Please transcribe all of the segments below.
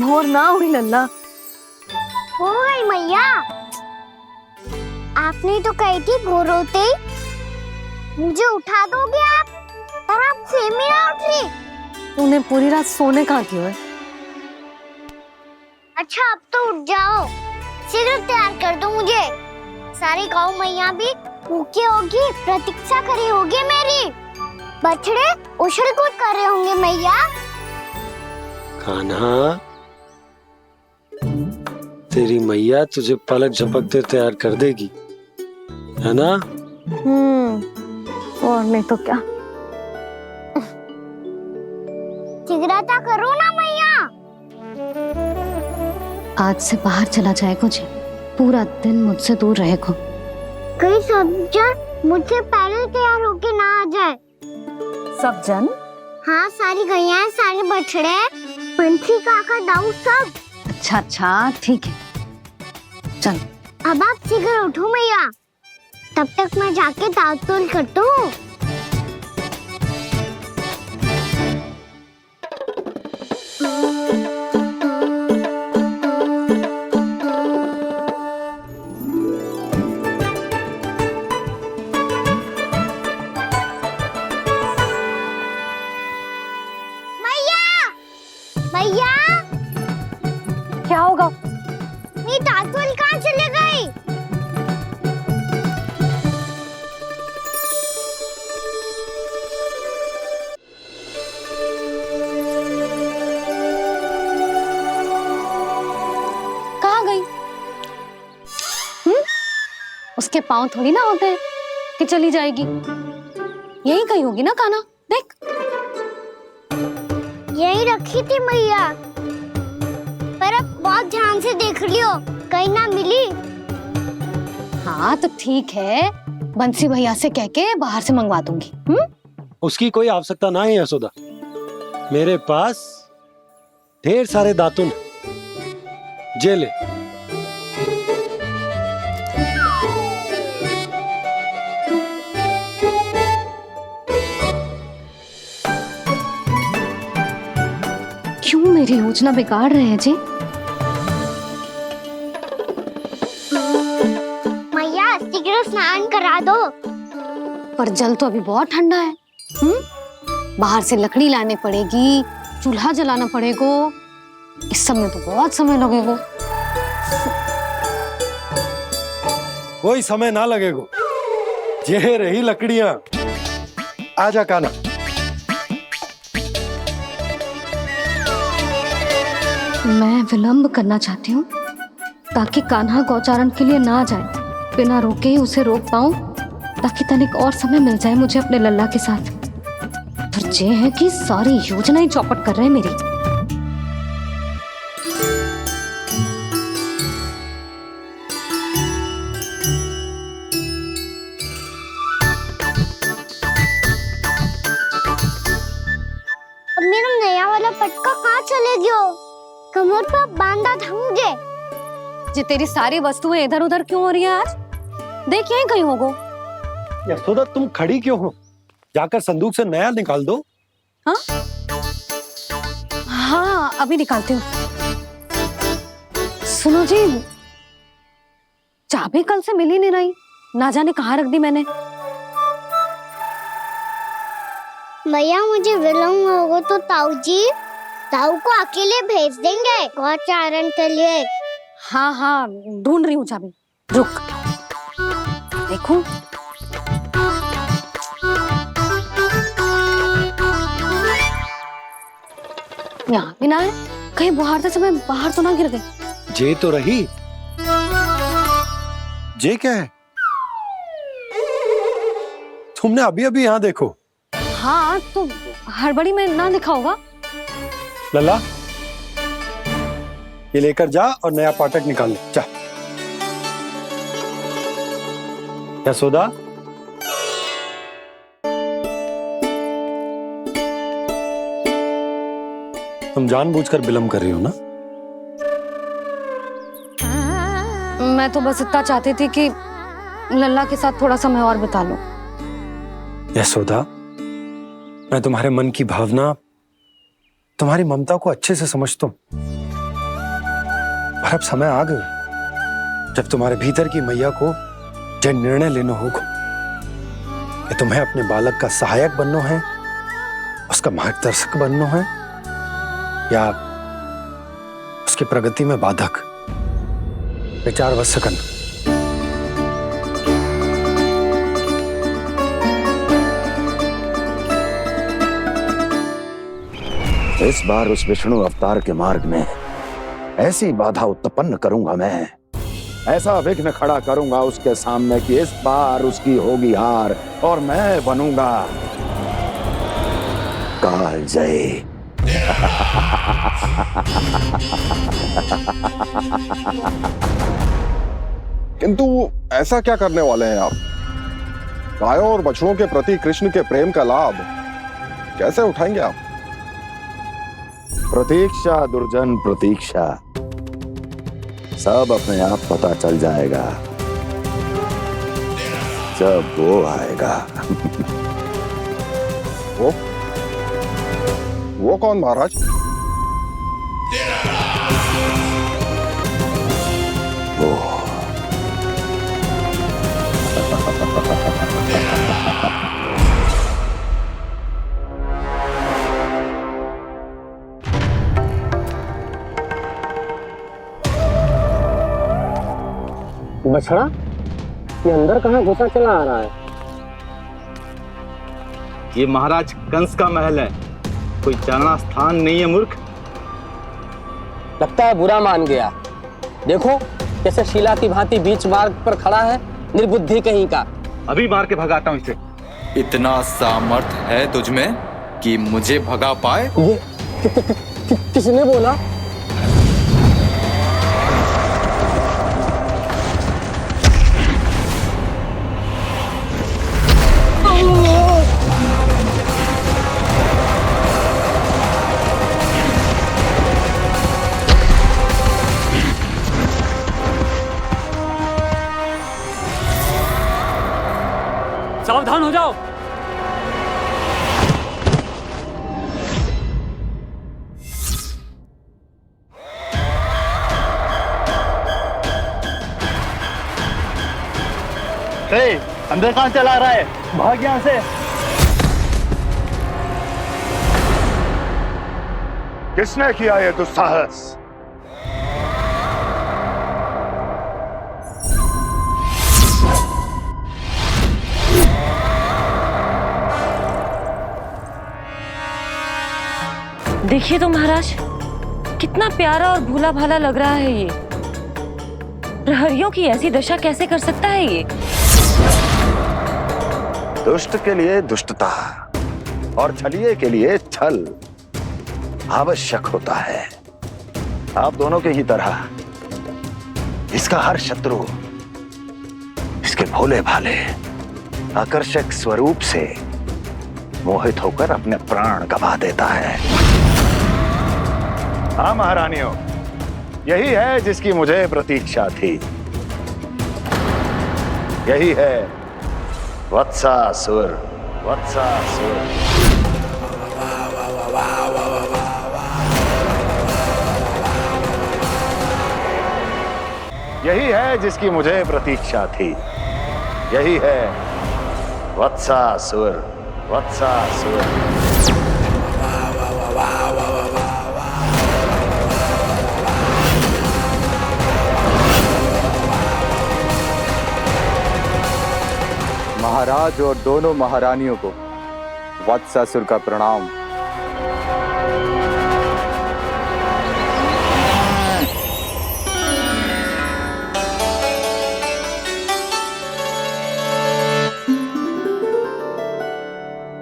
भोर ना हुई लल्ला। हो गई मैया। आपने तो कही थी भोर होते ही मुझे उठा दोगे आप, पर आप फिर भी ना उठी। तूने पूरी रात सोने कहाँ क्यों है? अच्छा अब तो उठ जाओ, शीघ्र तैयार कर दो मुझे। सारी गाँव मैया भी भूखी होगी, प्रतीक्षा करी होगी मेरी। बछड़े उछल कूद कर रहे होंगे मैया। कान्हा, तेरी मैया तुझे पलक झपकते तैयार कर देगी, है ना? और नहीं तो क्या। शीघ्रता करो ना मैया। आज से बाहर चला जाएगा जी, पूरा दिन मुझसे दूर रहेगा। कहीं सब मुझसे पहले तैयार होके ना आ जाए। सब जन? हाँ, सारी गैया, सारे बछड़े, पंछी, काका, दाऊ सब। अच्छा अच्छा ठीक है, चल। अब आप शीघ्र उठो मैया, तब तक मैं जाके ताल-तोल करता हूँ। मैया, क्या होगा? मेरी ताल-तोल कहाँ चले गई? कहाँ गई? उसके पाँव थोड़ी ना होते हैं कि चली जाएगी। यही कहीं होगी ना कान्हा, देख। यही रखी थी मैया, पर अब बहुत ध्यान से देख लियो, कहीं ना मिली। हाँ तो ठीक है, बंसी भैया से कह के बाहर से मंगवा दूंगी। उसकी कोई आवश्यकता ना है यशोदा, मेरे पास ढेर सारे दातुन, जे ले। क्यों मेरी योजना बिगाड़ रहे हैं जी? मैया शीघ्र स्नान करा दो। पर जल तो अभी बहुत ठंडा है। बाहर से लकड़ी लाने पड़ेगी, चूल्हा जलाना पड़ेगा। इस सब में तो बहुत समय लगेगा। कोई समय ना लगेगा, ये रही लकड़ियां। आजा कान्हा। मैं विलंब करना चाहती हूँ ताकि कान्हा गौचारण के लिए ना जाए। बिना रोके ही उसे रोक पाऊं, ताकि तनिक और समय मिल जाए मुझे अपने लल्ला के साथ। पर ये है कि सारी योजना ही चौपट कर रहे हैं मेरी। अब मेरा नया वाला पटका कहाँ चले गयो? कमर पर बांधा था मुझे। जी तेरी सारी वस्तुएं इधर उधर क्यों हो रही है आज? देख यहीं कहीं होगो। यशोदा तुम खड़ी क्यों हो? जाकर संदूक से नया निकाल दो। हाँ हाँ अभी निकालती हूँ। सुनो जी, चाबी कल से मिल ही नहीं रही, ना जाने कहाँ रख दी मैंने। मैया मुझे विलम्ब होगा तो ताऊ को अकेले भेज देंगे गौचारण के लिए। हाँ हाँ ढूंढ रही हूँ चाबी, रुक। देखूं। यहाँ भी ना है, कहीं बुहारते समय बाहर तो ना गिर गई। जे तो रही। जे क्या है? तुमने अभी अभी यहाँ देखो। हाँ तो हड़बड़ी में ना दिखा होगा। लल्ला, ये लेकर जा और नया पाठक निकाल ले, जा। यशोदा, तुम जानबूझकर विलंब कर रही हो ना? मैं तो बस इतना चाहती थी कि लल्ला के साथ थोड़ा समय और बिता लूं। यशोदा, मैं तुम्हारे मन की भावना, तुम्हारी ममता को अच्छे से समझता हूं। पर अब समय आ गयो जब तुम्हारे भीतर की मैया को यह निर्णय लेना होगा कि तुम्हें अपने बालक का सहायक बनना है, उसका मार्गदर्शक बनना है, या उसकी प्रगति में बाधक। विचार अवश्य करना। इस बार उस विष्णु अवतार के मार्ग में ऐसी बाधा उत्पन्न करूंगा मैं, ऐसा विघ्न खड़ा करूंगा उसके सामने कि इस बार उसकी होगी हार और मैं बनूंगा कालजयी। किंतु ऐसा क्या करने वाले हैं आप? गायों और बछड़ों के प्रति कृष्ण के प्रेम का लाभ कैसे उठाएंगे आप? प्रतीक्षा दुर्जन प्रतीक्षा, सब अपने आप पता चल जाएगा जब वो आएगा। वो कौन महाराज? वो बछड़ा, ये अंदर कहाँ घुसा चला आ रहा है? ये महाराज कंस का महल है, कोई जाना स्थान नहीं है मूर्ख। लगता है बुरा मान गया। देखो कैसे शिला की भांति बीच मार्ग पर खड़ा है, निर्बुद्धि कहीं का। अभी मार के भगाता हूँ इसे। इतना सामर्थ है तुझमें कि मुझे भगा पाए? ये किसने बोला? सावधान हो जाओ। अंदर कहाँ चला रहा है? भाग यहाँ से। किसने किया ये दुस्साहस? देखिए तो महाराज, कितना प्यारा और भोला भाला लग रहा है ये। प्रहरियों की ऐसी दशा कैसे कर सकता है ये? दुष्ट के लिए दुष्टता और छलिए के लिए छल आवश्यक होता है। आप दोनों के ही तरह इसका हर शत्रु इसके भोले भाले आकर्षक स्वरूप से मोहित होकर अपने प्राण गवा देता है। हाँ महारानियों, यही है जिसकी मुझे प्रतीक्षा थी। यही है वत्सासुर। वत्सासुर यही है जिसकी मुझे प्रतीक्षा थी। यही है वत्सासुर। वत्सासुर महाराज और दोनों महारानियों को वत्सासुर का प्रणाम।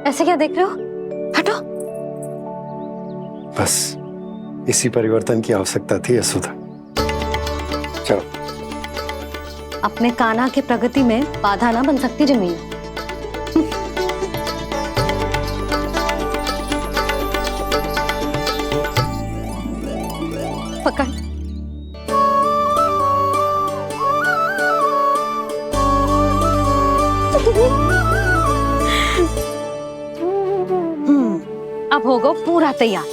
ऐसे क्या देख रहे हो? हटो। बस इसी परिवर्तन की आवश्यकता थी यशोदा। चलो। अपने कान्हा की प्रगति में बाधा ना बन सकती जमीन। पकड़। अब होगा पूरा तैयार।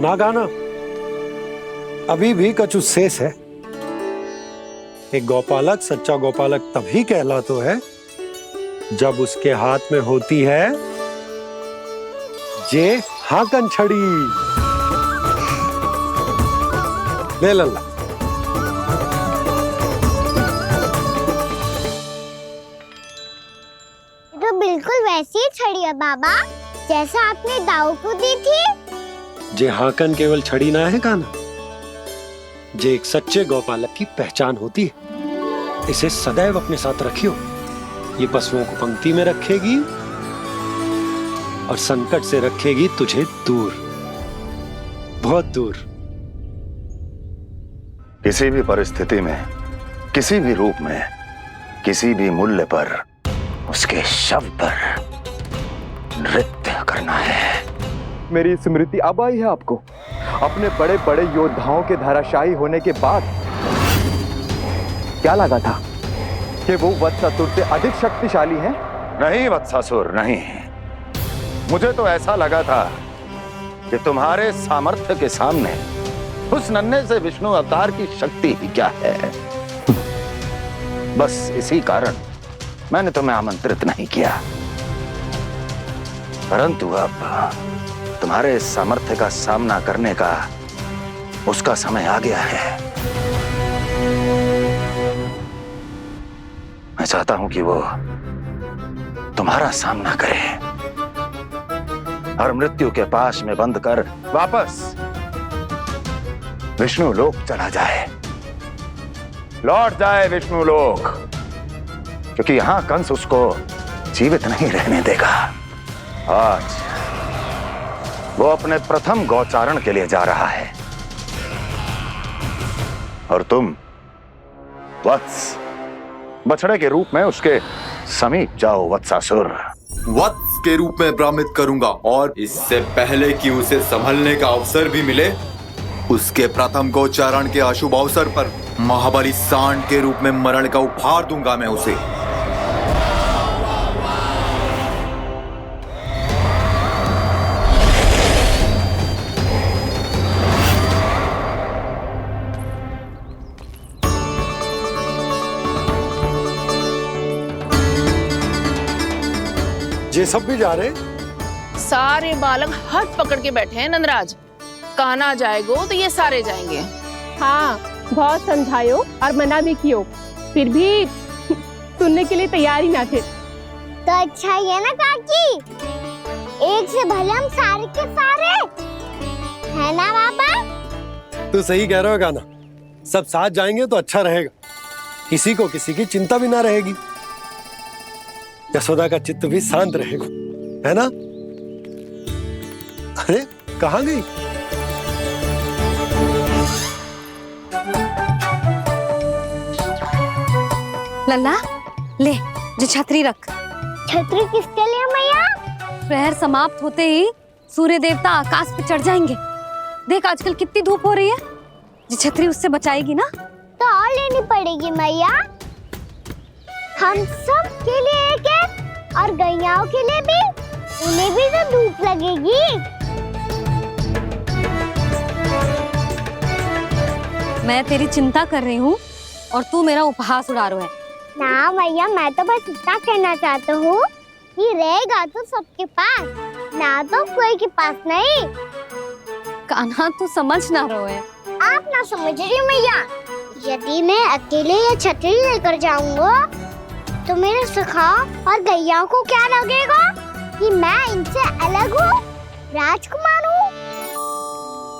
नागाना, अभी भी कछु शेष है। एक गौपालक सच्चा गौपालक तभी कहलाता है जब उसके हाथ में होती है जे हाकन छड़ी। ले लल्ला। तो बिल्कुल वैसी ही छड़ी है बाबा जैसा आपने दाऊ को दी थी। जे हाकन केवल छड़ी ना है काना, जे एक सच्चे गौपालक की पहचान होती है। इसे सदैव अपने साथ रखियो। ये पशुओं को पंक्ति में रखेगी और संकट से रखेगी तुझे दूर, बहुत दूर। किसी भी परिस्थिति में, किसी भी रूप में, किसी भी मूल्य पर उसके शव पर नृत्य करना है। मेरी स्मृति अब आई है आपको अपने बड़े बड़े योद्धाओं के धराशायी होने के बाद। क्या लगा था कि वो वत्सासुर से अधिक शक्तिशाली हैं? नहीं वत्सासुर, नहीं। मुझे तो ऐसा लगा था कि तुम्हारे सामर्थ्य के सामने उस नन्हे से विष्णु अवतार की शक्ति ही क्या है। बस इसी कारण मैंने तुम्हें आमंत्रित नहीं किया। परंतु अब तुम्हारे सामर्थ्य का सामना करने का उसका समय आ गया है। मैं चाहता हूं कि वो तुम्हारा सामना करे और मृत्यु के पाश में बंद कर वापस विष्णु लोक चला जाए, लौट जाए विष्णु लोक, क्योंकि यहां कंस उसको जीवित नहीं रहने देगा। आज वो अपने प्रथम गौचारण के लिए जा रहा है और तुम वत्स बछड़े के रूप में उसके समीप जाओ वत्सासुर। वत्स के रूप में भ्रमित करूंगा और इससे पहले कि उसे संभलने का अवसर भी मिले, उसके प्रथम गोचारण के अशुभ अवसर पर महाबली सांड के रूप में मरण का उपहार दूंगा मैं उसे। ये सब भी जा रहे? सारे बालक हाथ पकड़ के बैठे हैं नंदराज। कान्हा जाएगो तो ये सारे जाएंगे। हाँ, बहुत समझायो और मना भी कियो, फिर भी सुनने के लिए तैयार ही ना थे। तो अच्छा ही है ना काकी, एक से भले हम सारे के सारे है ना बाबा। तू सही कह रहे हो गाना, सब साथ जाएंगे तो अच्छा रहेगा, किसी को किसी की चिंता भी ना रहेगी, यशोदा का चित्त भी शांत रहेगा, है ना? अरे कहाँ गई? लल्ला ले, जो छतरी रख। छतरी किसके लिए मैया? प्रहर समाप्त होते ही सूर्य देवता आकाश पे चढ़ जाएंगे। देख आजकल कितनी धूप हो रही है, जो छतरी उससे बचाएगी ना। तो और लेनी पड़ेगी मैया, हम सब के लिए एक है और गैयाओं के लिए भी, उन्हें भी तो धूप लगेगी। मैं तेरी चिंता कर रही हूँ और तू मेरा उपहास उड़ा रहा है। ना मैया, मैं तो बस इतना कहना चाहता हूँ कि रहेगा तो सबके पास, ना तो कोई के पास नहीं। कान्हा तू समझ ना रहो है। आप ना समझ रही मैया, यदि मैं अकेले ये छतरी लेकर जाऊंगा तो मेरे सखा और गैयाओं को क्या लगेगा कि मैं इनसे अलग हूँ, राजकुमार हूँ।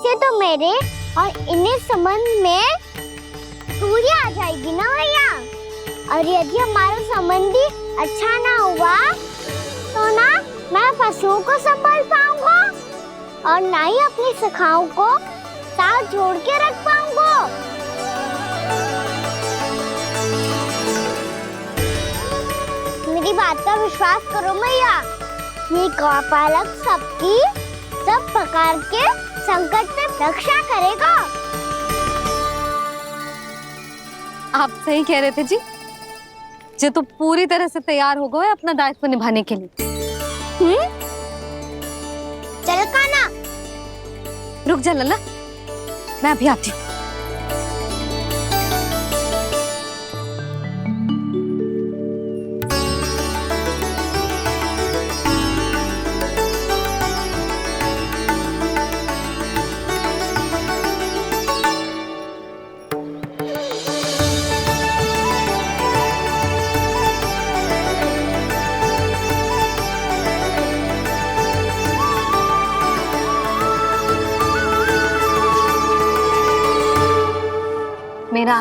ये तो मेरे और इन्हें संबंध में दूरी आ जाएगी ना भैया। और यदि हमारा संबंध ही अच्छा ना हुआ तो ना मैं पशुओं को संभाल पाऊंगा और ना ही अपनी सखाओं को साथ जोड़ के रख पाऊंगा। मेरी बात का विश्वास करो मैया, ये गौपालक सबकी सब प्रकार के संकट से रक्षा करेगा। आप सही कह रहे थे जी, जो तो पूरी तरह से तैयार हो गए अपना दायित्व निभाने के लिए। चल कान्हा, रुक जा लल्ला, मैं अभी आती हूँ।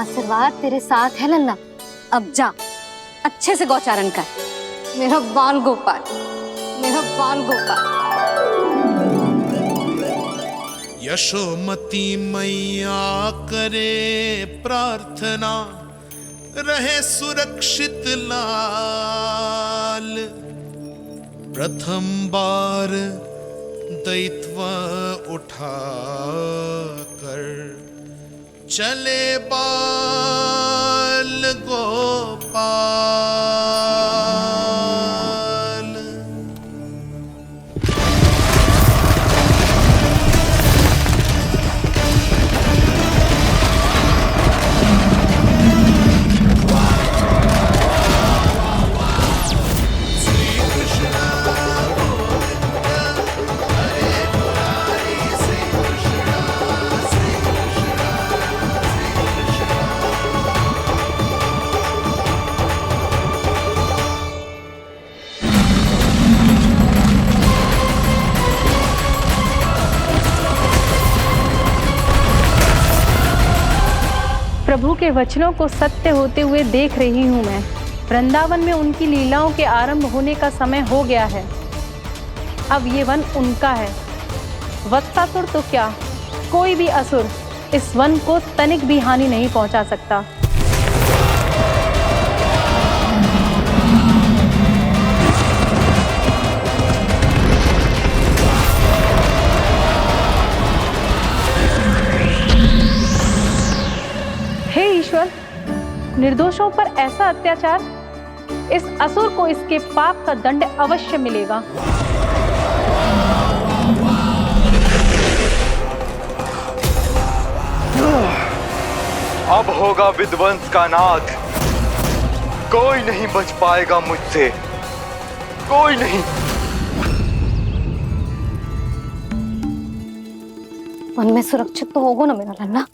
आशीर्वाद तेरे साथ है लल्ला। अब जा, अच्छे से गौचारण कर। मेरा बाल गोपाल, मेरा बाल गोपाल। यशोमती मैया करे प्रार्थना, रहे सुरक्षित लाल। प्रथम बार दैत्व उठा कर चले बाल गोपाल। प्रभु के वचनों को सत्य होते हुए देख रही हूँ मैं। वृंदावन में उनकी लीलाओं के आरंभ होने का समय हो गया है। अब ये वन उनका है। वत्सासुर तो क्या, कोई भी असुर इस वन को तनिक भी हानि नहीं पहुंचा सकता। हे ईश्वर, निर्दोषों पर ऐसा अत्याचार, इस असुर को इसके पाप का दंड अवश्य मिलेगा। अब होगा विध्वंस का नाद। कोई नहीं बच पाएगा मुझसे, कोई नहीं। वन में सुरक्षित तो होगा ना मेरा लल्ला?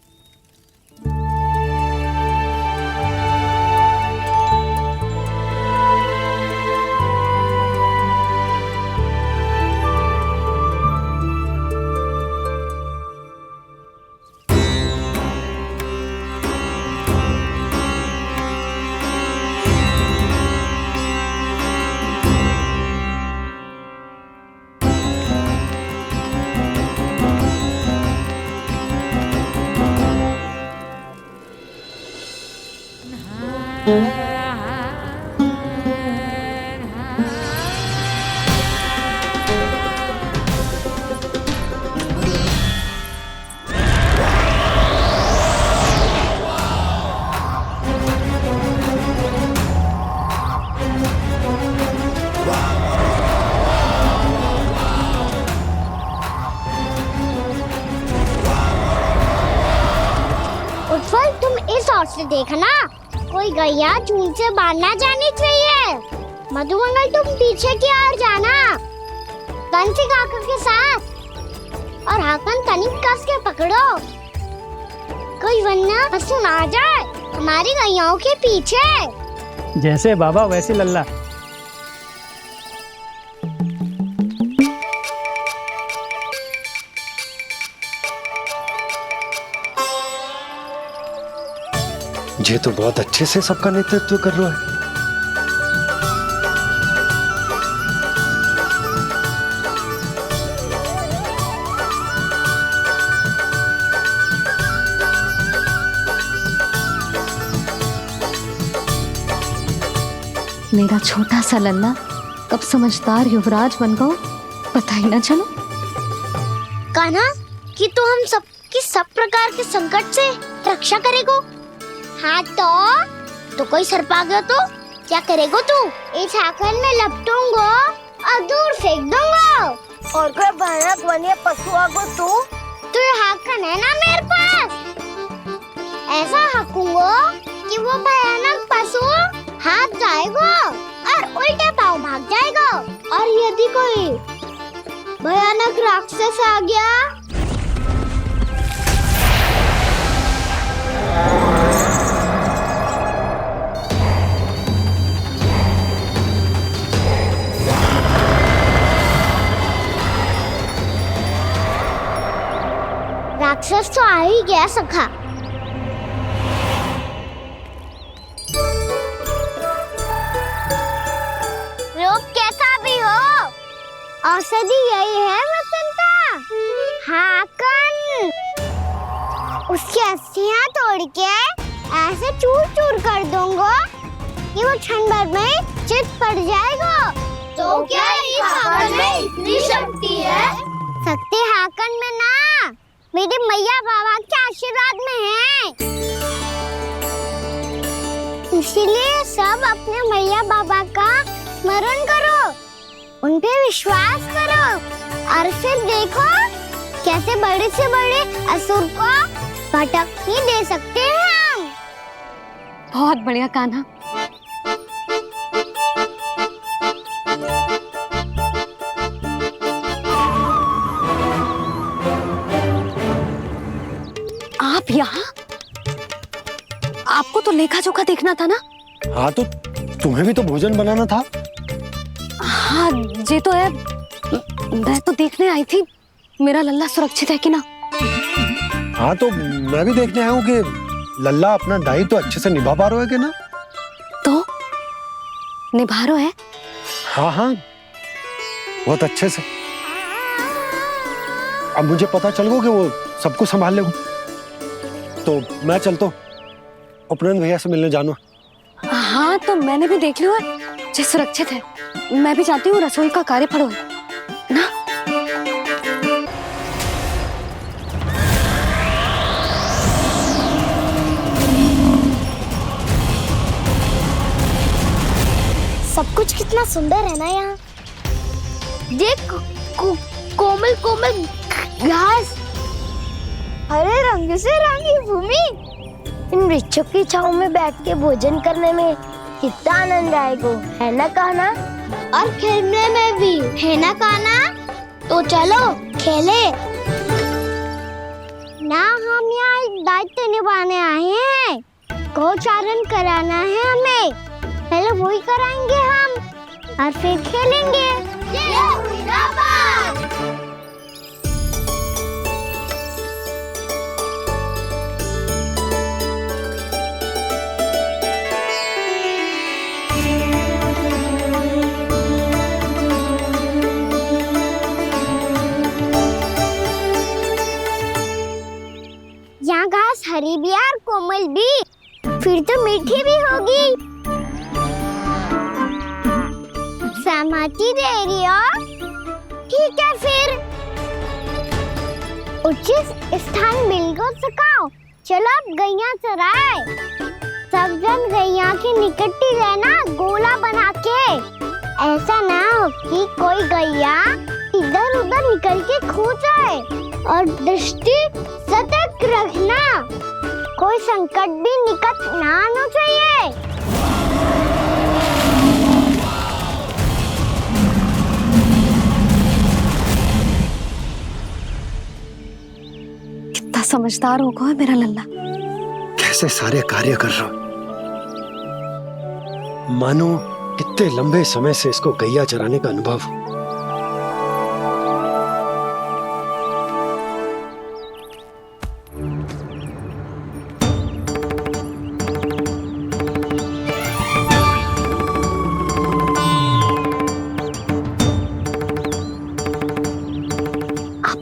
उत्पल, तुम इस ओर से देखना, कोई गैया झूठ से बाहर ना जानी चाहिए। मधुमंगल, तुम पीछे की ओर जाना, बंसी काका के साथ, और हाकन तनिक कस के पकड़ो, कोई वरना पशु ना जाए हमारी गैयाओं के पीछे। जैसे बाबा वैसे लल्ला। ये तो बहुत अच्छे से सबका नेतृत्व कर रहा है। मेरा छोटा सा लल्ला कब समझदार युवराज बन गो, पता ही ना चलो। कान्हा, कि तू हम सबकी सब प्रकार के संकट से रक्षा करेगो। हाँ तो कोई सर्प आ गया तो क्या करेगो तू? इस हाकन में लपटूंगा और दूर फेंक दूंगा। और कोई भयानक वन्य पशु आगो तो ये हाकन है ना मेरे पास, ऐसा हाकूंगा कि वो भयानक पशु हाथ जाएगा और उल्टे पाँव भाग जाएगा। और यदि कोई भयानक राक्षस आ गया राक्षस तो आ ही गया सखा। औषधि यही है वसंता, हाकन। उसकी अस्थियां तोड़ के ऐसे चूर चूर कर दूंगा कि वो क्षण भर में चित पड़ जाएगा। तो क्या इस हाकन में इतनी शक्ति है? शक्ति हाकन में ना, मेरे मैया बाबा के आशीर्वाद में है। इसीलिए सब अपने मैया बाबा का स्मरण करो, उन पे विश्वास करो और फिर देखो कैसे बड़े से बड़े असुर को भटकने दे सकते हैं हम। बहुत बढ़िया कान्हा। आप यहाँ? आपको तो लेखा जोखा देखना था ना? हाँ, तो तुम्हें भी तो भोजन बनाना था। हाँ ये तो है, मैं तो देखने आई थी मेरा लल्ला सुरक्षित है कि ना। हाँ, तो मैं भी देखने आया हूँ कि लल्ला अपना दायित्व तो अच्छे से निभा पा रहा है कि ना। तो निभा रहा है? हाँ हाँ, बहुत अच्छे से। अब मुझे पता चल गया कि वो सबको संभाल लेगा, तो मैं चलता हूँ, उपनंद भैया से मिलने जाना। हाँ, तो मैंने भी देख लिया जो सुरक्षित है। मैं भी चाहती हूँ रसोई का कार्य पड़ो ना। सब कुछ कितना सुंदर है ना यहाँ। देख कोमल कोमल घास, हरे रंग से रंगी भूमि। इन वृक्षों की छांव में बैठ के भोजन करने में कितना आनंद आएगा, है ना कान्हा? और खेलने में भी, है ना कान्हा? तो चलो खेले ना। हम यहाँ एक दायित्व निभाने आए हैं, गोचारण कराना है हमें। पहले वही कराएंगे हम और फिर खेलेंगे। ये हुई ना बात। यहाँ घास हरी भी और कोमल भी, फिर तो मीठी भी होगी। सहमति दे रही हो? ठीक है फिर उचित स्थान बिल्कुल सुखाओ। चलो अब गैया चराए। सब जन गैया के निकट ही रहना, गोला बना के। ऐसा ना हो कि कोई गैया इधर उधर निकल के खो जाए। और दृष्टि सतर्क रखना, कोई संकट भी निकट ना आना चाहिए। कितना समझदार होगा है मेरा लल्ला। कैसे सारे कार्य कर रहा, मानो कितने लंबे समय से इसको गैया चराने का अनुभव हो।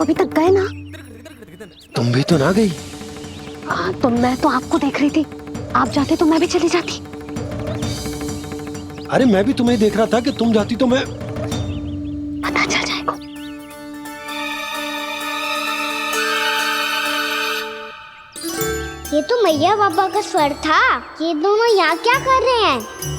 अभी तक गए ना? तुम भी तो ना गई। तो मैं तो आपको देख रही थी, आप जाते तो मैं भी चली जाती। अरे मैं भी तुम्हें देख रहा था कि तुम जाती तो मैं। पता चल जाएगा। ये तो मैया बाबा का स्वर था। ये दोनों यहाँ क्या कर रहे हैं?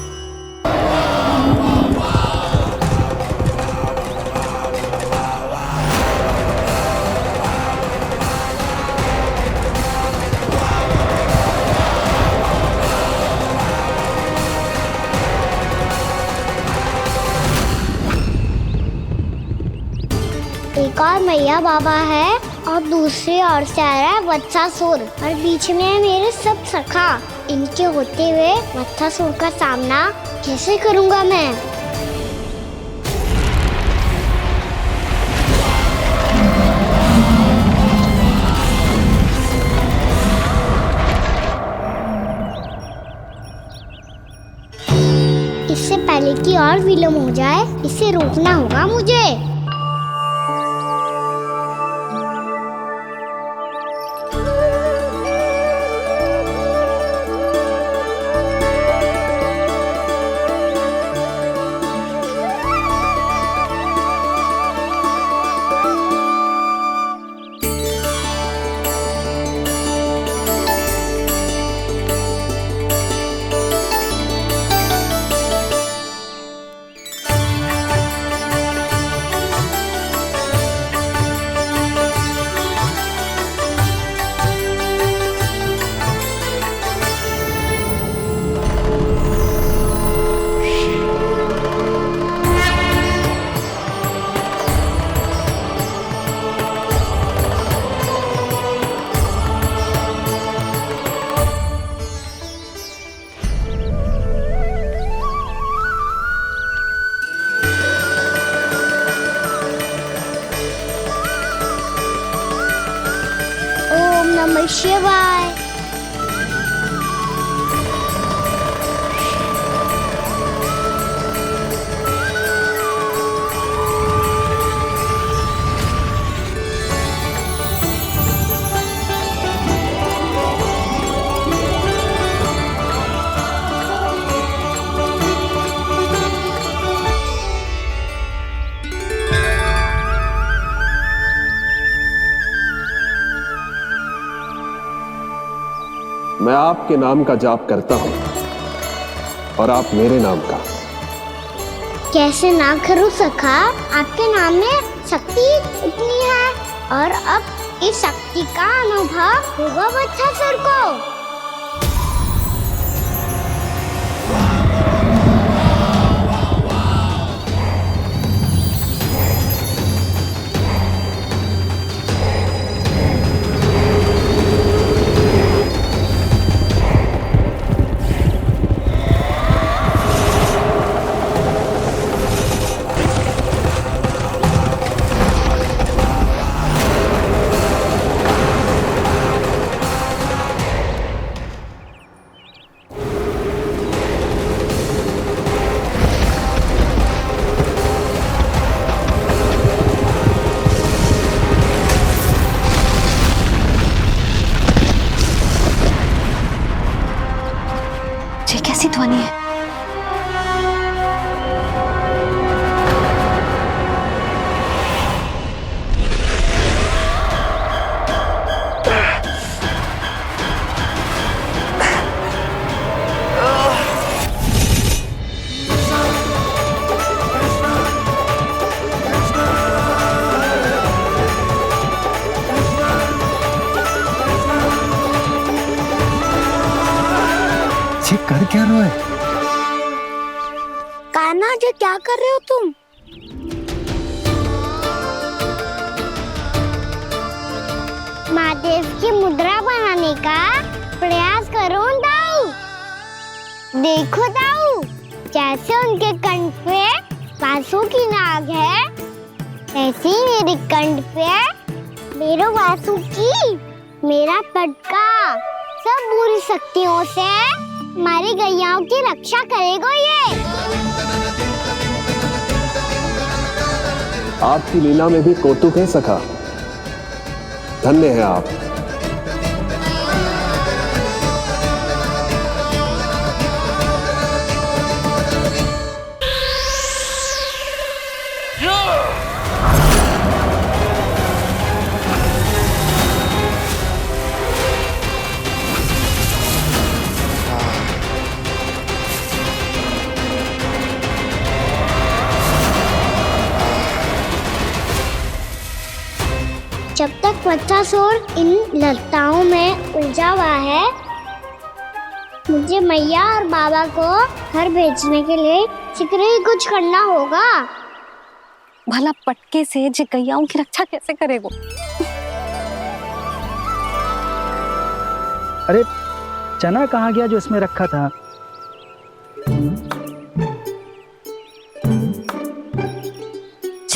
एक और मैया बाबा है और दूसरी ओर से आ रहा है वत्सासुर और बीच में है मेरे सब सखा। इनके होते हुए वत्सासुर का सामना कैसे करूंगा मैं? इससे पहले कि और विलम्ब हो जाए, इसे रोकना होगा मुझे। शिवाय। मैं आपके नाम का जाप करता हूं और आप मेरे नाम का। कैसे ना करूं सखा, आपके नाम में शक्ति इतनी है और अब इस शक्ति का अनुभव होगा बच्चासुर को। ये कैसी ध्वनि है? ये कर क्या रहे हो? कान्हा जी क्या कर रहे हो तुम? महादेव की मुद्रा बनाने का प्रयास करो दाऊ। देखो दाऊ, जैसे उनके कंठ पे वासु की नाग है, ऐसे ही मेरे कंठ पे मेरे वासु की मेरा पटका सब बुरी शक्तियों से हमारी गैयाओं की रक्षा करेगा ये। आपकी लीला में भी कौतुक है सखा, धन्य है आप। जब तक बच्चासुर इन लताओं में उलझा हुआ है, मुझे मैया और बाबा को घर भेजने के लिए शीघ्र ही कुछ करना होगा। भला पटके से जे गैयाओं की रक्षा कैसे करेगो? अरे चना कहाँ गया जो इसमें रखा था?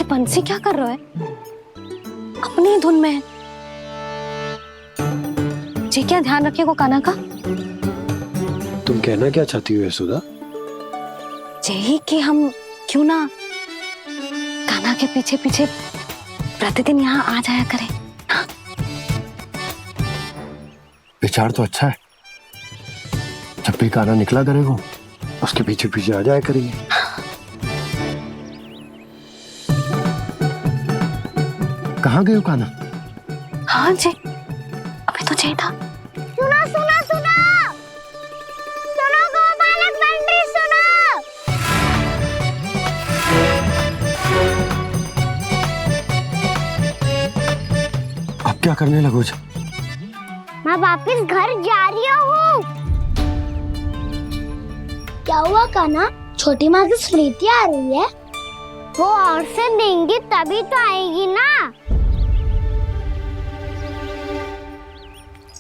बंसी क्या कर रहा है? अपनी धुन में है। जी क्या ध्यान रखिएगा कान्हा का। तुम कहना क्या चाहती हो यशोदा? यही कि हम क्यों ना कान्हा के पीछे पीछे प्रतिदिन यहाँ आ जाया करें। हाँ? विचार तो अच्छा है। जब भी कान्हा निकला करेगा उसके पीछे पीछे आ जाया करेंगे। कहाँ गए हो कान्हा? हाँ जी, अभी तो चाहिए था। सुनो सुनो सुनो सुनो गोपालक बंटी सुनो। अब क्या करने लगो? मैं वापस घर जा रही हूँ। क्या हुआ कान्हा? छोटी माँ की स्मृति आ रही है। वो और से देंगी तभी तो आएगी ना।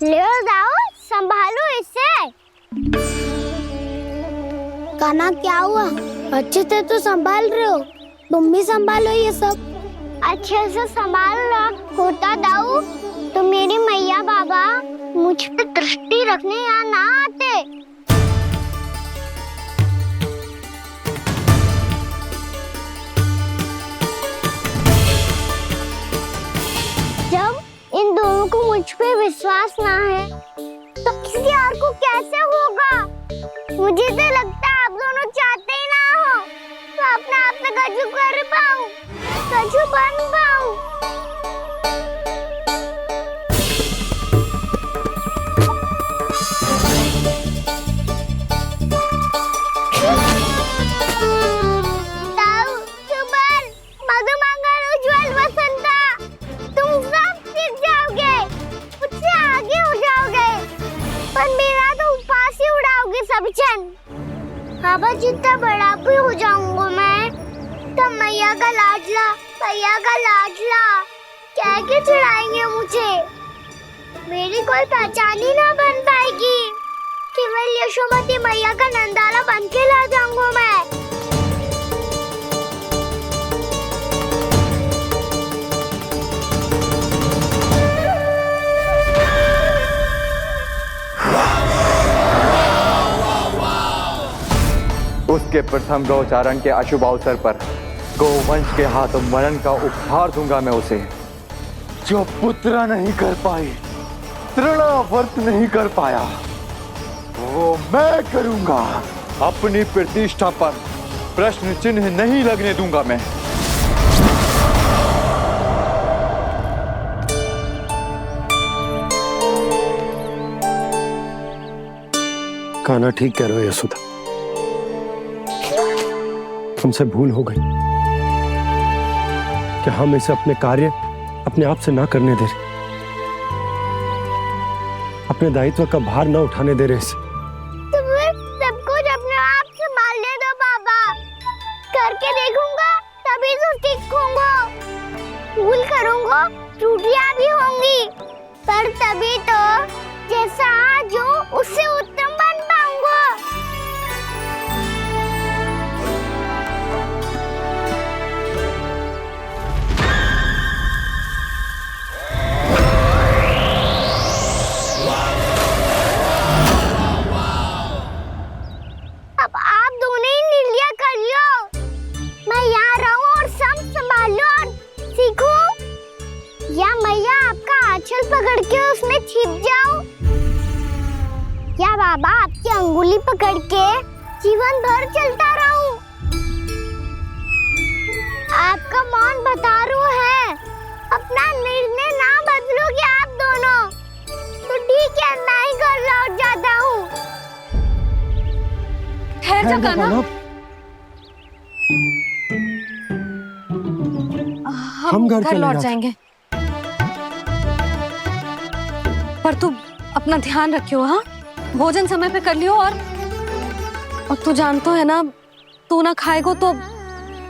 ले जाओ, संभालो इसे। कान्हा क्या हुआ? अच्छे से तो संभाल रहे हो, तुम भी संभालो ये सब। अच्छे से संभालना होता दाऊ तो मेरी मैया बाबा मुझ पे दृष्टि रखने यहाँ ना आते। जब इन दोनों को मुझ पे विश्वास ना है तो किसी और को कैसे होगा? मुझे तो लगता है आप दोनों चाहते ही ना हो तो अपने आप से गजू कर पाऊं, गजू बन पाऊं। बाबा जितना बड़ा भी हो जाऊंगा मैं तो मैया का लाडला, भैया का लाडला कह के चढ़ाएंगे मुझे। मेरी कोई पहचान ही ना बन पाएगी। केवल यशोमती मैया का नंदाला बन के ला जाऊंगा मैं। उसके प्रथम गौचारण के अशुभ अवसर पर गोवंश के हाथों मरण का उपहार दूंगा मैं उसे। जो पुत्र नहीं कर पाई, तृणावर्त नहीं कर पाया, वो मैं करूंगा। अपनी प्रतिष्ठा पर प्रश्न चिन्ह नहीं लगने दूंगा मैं। कान्हा ठीक कह रहे हो यशोदा, हमसे भूल हो गई कि हम इसे अपने कार्य अपने आप से ना करने दे रहे, अपने दायित्व का भार ना उठाने दे रहे इसे। तो फिर सब कुछ अपने आप से संभालने दो बाबा, करके देखूंगा तभी तो सीखूंगा। भूल करूंगा, त्रुटियां भी होंगी, पर तभी तो जैसा आज हूँ उससे उत्तम बन पाऊंगा। अब आप दोनों ही निर्णय कर लो, मैं यहाँ रहूं और सब संभालूं और सीखूं, या मैया आपका आंचल पकड़ के उसमें छिप जाऊं, या बाबा आपकी अंगुली पकड़ के जीवन भर चलता रहूं। आपका मौन बतारू है, अपना निर्णय ना बदलोगे आप दोनों तो ठीक है, मैं ही घर लौट जाता हूँ। ठहर जा कान्हा, हम घर लौट जाएंगे, पर तू अपना ध्यान रखियो। हाँ, भोजन समय पे कर लियो। और तू जानतो है ना, तू ना खाएगो तो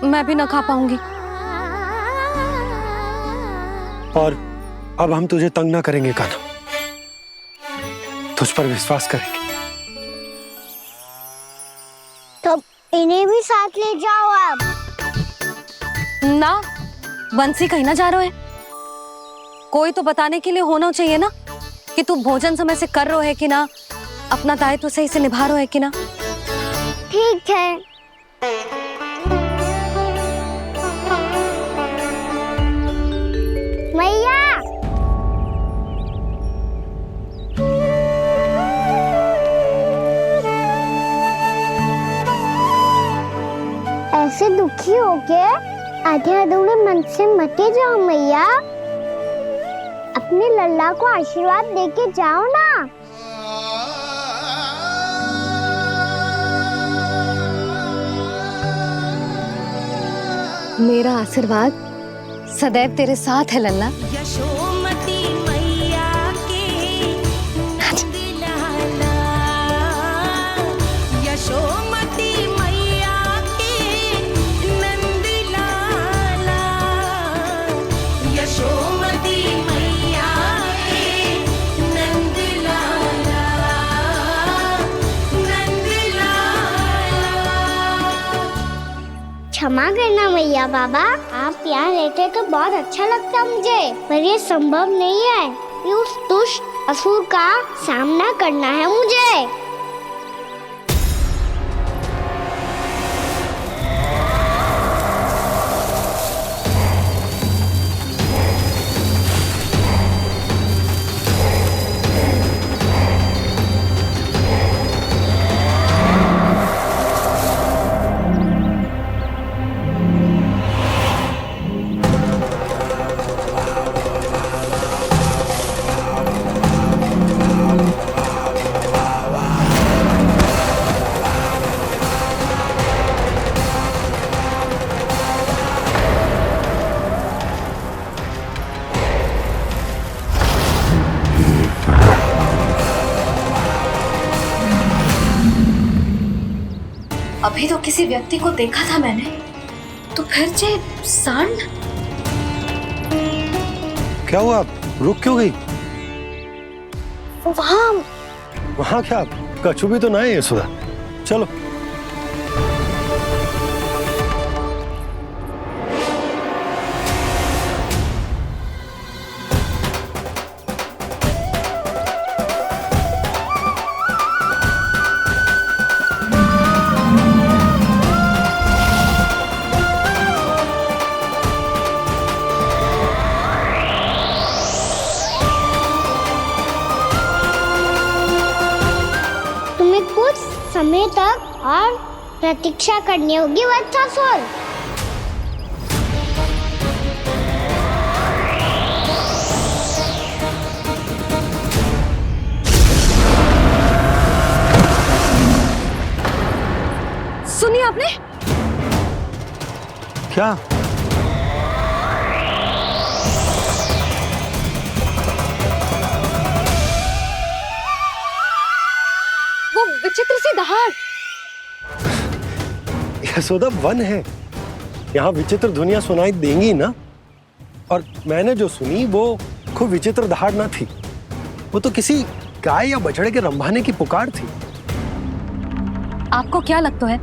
मैं भी ना खा पाऊंगी। और अब हम तुझे तंग ना करेंगे कान्हा, तुझ पर विश्वास करेंगे। तो इन्हें भी साथ ले जाओ अब। ना, बंसी कहीं ना जा रहे है, कोई तो बताने के लिए होना चाहिए ना कि तू भोजन समय से कर रहा है कि ना, अपना दायित्व सही से निभा रहा है कि ना। ठीक है। मैया, ऐसे दुखी हो के आधे अधूरे मन से मत जाओ मैया, अपने लल्ला को आशीर्वाद देके जाओ ना। मेरा आशीर्वाद सदैव तेरे साथ है लल्ला। यशोमती मैया के नंद लाला, यशोमती मैया के नंद लाला, यशोमती मैया के नंद लाला, नंद लाला। क्षमा करना मैया बाबा, आप यहाँ रहते तो बहुत अच्छा लगता मुझे, पर ये संभव नहीं है। ये उस दुष्ट असुर का सामना करना है मुझे। अभी तो किसी व्यक्ति को देखा था मैंने, तो फिर जे सांड। क्या हुआ, आप रुक क्यों गई? वहाँ क्या कछु भी तो ना है यशोदा, चलो। कुछ समय तक और प्रतीक्षा करनी होगी वत्सासुर। सुनिए आपने क्या? वो विचित्र सी दहाड़। यशोदा वन है, यहाँ विचित्र ध्वनियां सुनाई देंगी ना। और मैंने जो सुनी वो खूब विचित्र दहाड़ ना थी, वो तो किसी गाय या बछड़े के रंभाने की पुकार थी। आपको क्या लगता है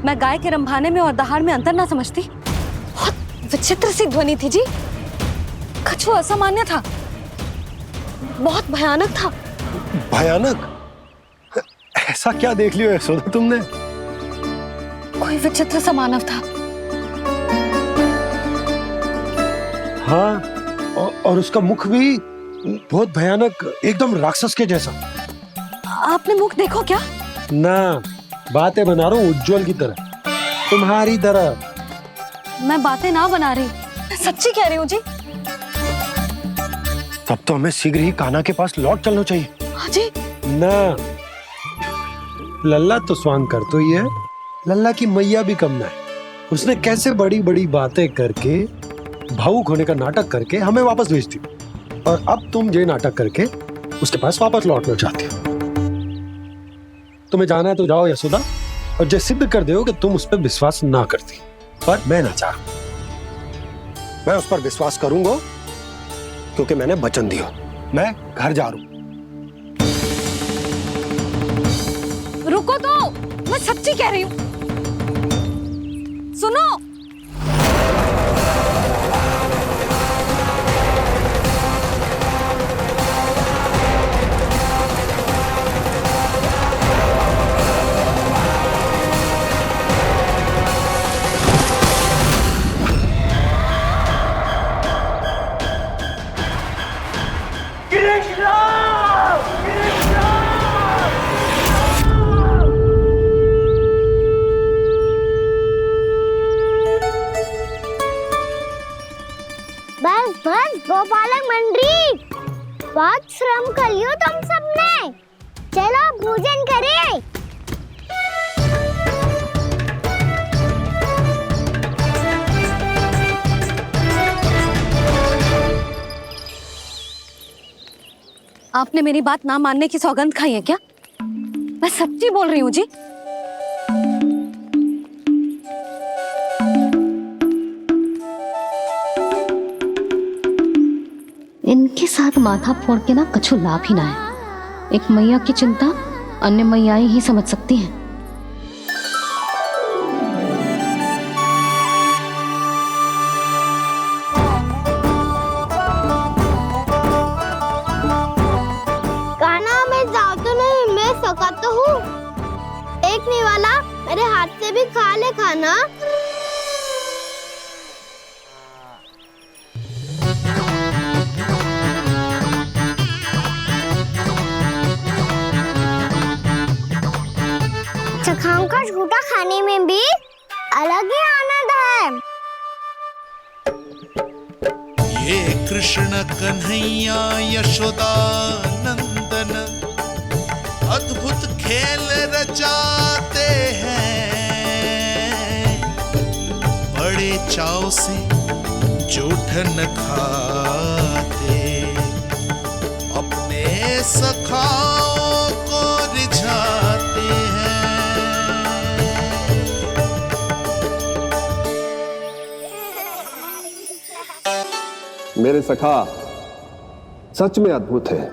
मैं गाय के रंभाने में और दहाड़ में अंतर ना समझती? बहुत विचित्र सी ध्वनि थी जी, कछु असामान्य था, बहुत भयानक था। भयानक? ऐसा क्या देख लियो यशोदा तुमने? कोई विचित्र सा मानव था। हाँ, और उसका मुख भी बहुत भयानक, एकदम राक्षस के जैसा। आपने मुख देखो क्या? ना, बातें बना रहा हूँ उज्जवल की तरह, तुम्हारी तरह। मैं बातें ना बना रही, मैं सच्ची कह रही हूँ जी। तब तो हमें शीघ्र ही कान्हा के पास लौट चलना चाहिए। हाँ जी। ना, लल्ला तो स्वांग कर तो ही है, लल्ला की मैया भी कम ना है। उसने कैसे बड़ी बड़ी बातें करके, भावुक होने का नाटक करके हमें वापस भेज दी, और अब तुम ये नाटक करके उसके पास वापस लौटना चाहती हो। तुम्हें जाना है तो जाओ यशोदा, और जो सिद्ध कर दो कि तुम उस पर विश्वास ना करती, पर मैं ना चाह, मैं उस पर विश्वास करूंगा क्योंकि मैंने वचन दिया। मैं घर जा रहा हूं। रुको तो, मैं सच्ची कह रही हूँ, सुनो। बस बस गोपालक मंडली, बहुत श्रम कर लियो तुम सबने, चलो भोजन करें। आपने मेरी बात ना मानने की सौगंध खाई है क्या? मैं सच्ची बोल रही हूँ जी। इनके साथ माथा फोड़ के ना कछु लाभ ही ना है। एक मैया की चिंता अन्य मैयाएं ही समझ सकती हैं। थका तो हूँ। एक नहीं वाला मेरे हाथ से भी खा ले खाना। चखाओं का झूठा खाने में भी अलग ही आनंद है। ये कृष्ण कन्हैया यशोदा नंदन अद्भुत खेल रचाते हैं, बड़े चाव से जूठन खाते, अपने सखाओं को रिझाते हैं। मेरे सखा सच में अद्भुत है।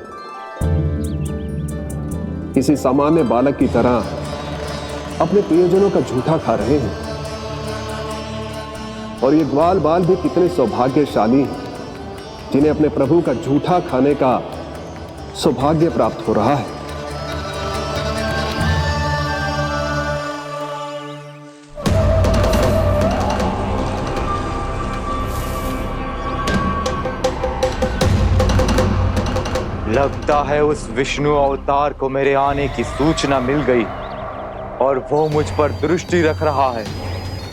किसी सामान्य बालक की तरह अपने प्रियजनों का झूठा खा रहे हैं। और ये ग्वाल बाल भी कितने सौभाग्यशाली हैं जिन्हें अपने प्रभु का झूठा खाने का सौभाग्य प्राप्त हो रहा है। लगता है उस विष्णु अवतार को मेरे आने की सूचना मिल गई और वो मुझ पर दृष्टि रख रहा है।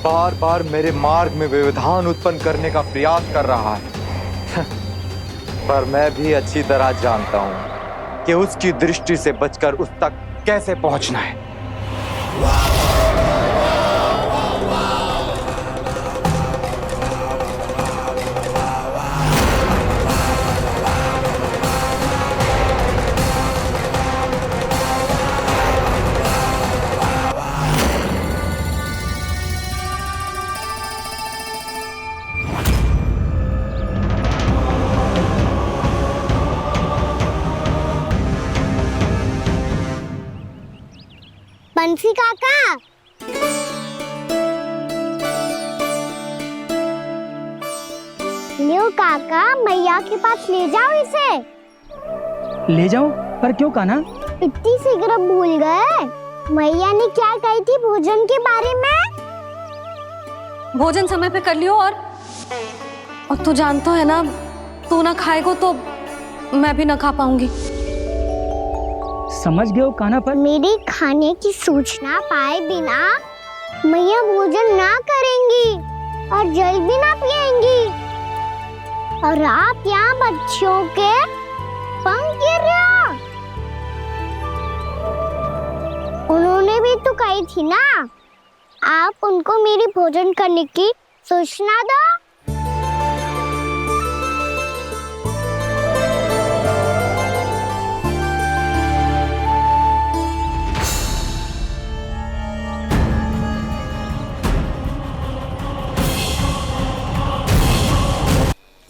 बार बार मेरे मार्ग में व्यवधान उत्पन्न करने का प्रयास कर रहा है। पर मैं भी अच्छी तरह जानता हूं कि उसकी दृष्टि से बचकर उस तक कैसे पहुंचना है। बंसी काका, लियो काका, मैया के पास ले जाओ इसे। ले जाओ? पर क्यों कान्हा? इतनी शीघ्र भूल गए? मैया ने क्या कही थी भोजन के बारे में? भोजन समय पे कर लियो। और तू जानता है ना, तू ना खाएगा तो मैं भी ना खा पाऊंगी। समझ गए हो कान्हा? पर मेरी खाने की सूचना पाए बिना मैया भोजन ना करेंगी और जल भी ना पिएंगी। और आप यहाँ बच्चों के पंख गिर रहे हो। उन्होंने भी तो कही थी ना, आप उनको मेरी भोजन करने की सूचना दो।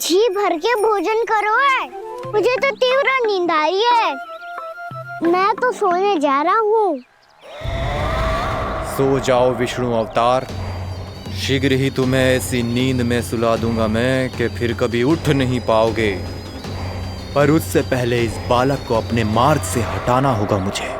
जी भर के भोजन करो है, मुझे तो तीव्र नींद आई है। मैं तो सोने जा रहा हूँ। सो जाओ विष्णु अवतार, शीघ्र ही तुम्हें ऐसी नींद में सुला दूंगा मैं कि फिर कभी उठ नहीं पाओगे। पर उससे पहले इस बालक को अपने मार्ग से हटाना होगा मुझे।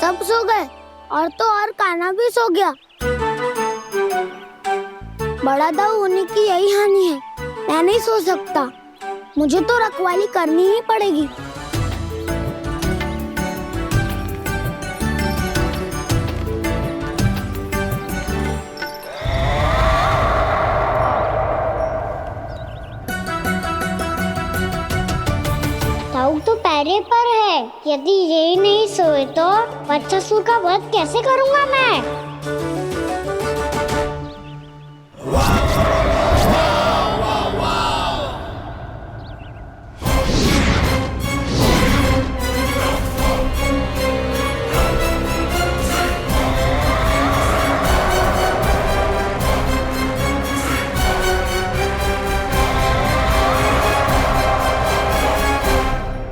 सब सो गए और तो और कान्हा भी सो गया। बड़ा दाऊ होने की यही हानि है। मैं नहीं सो सकता, मुझे तो रखवाली करनी ही पड़ेगी। दाऊ तो पैरे पर है। यदि यही नहीं सोए तो बच्चासुर का वध कैसे करूंगा मैं?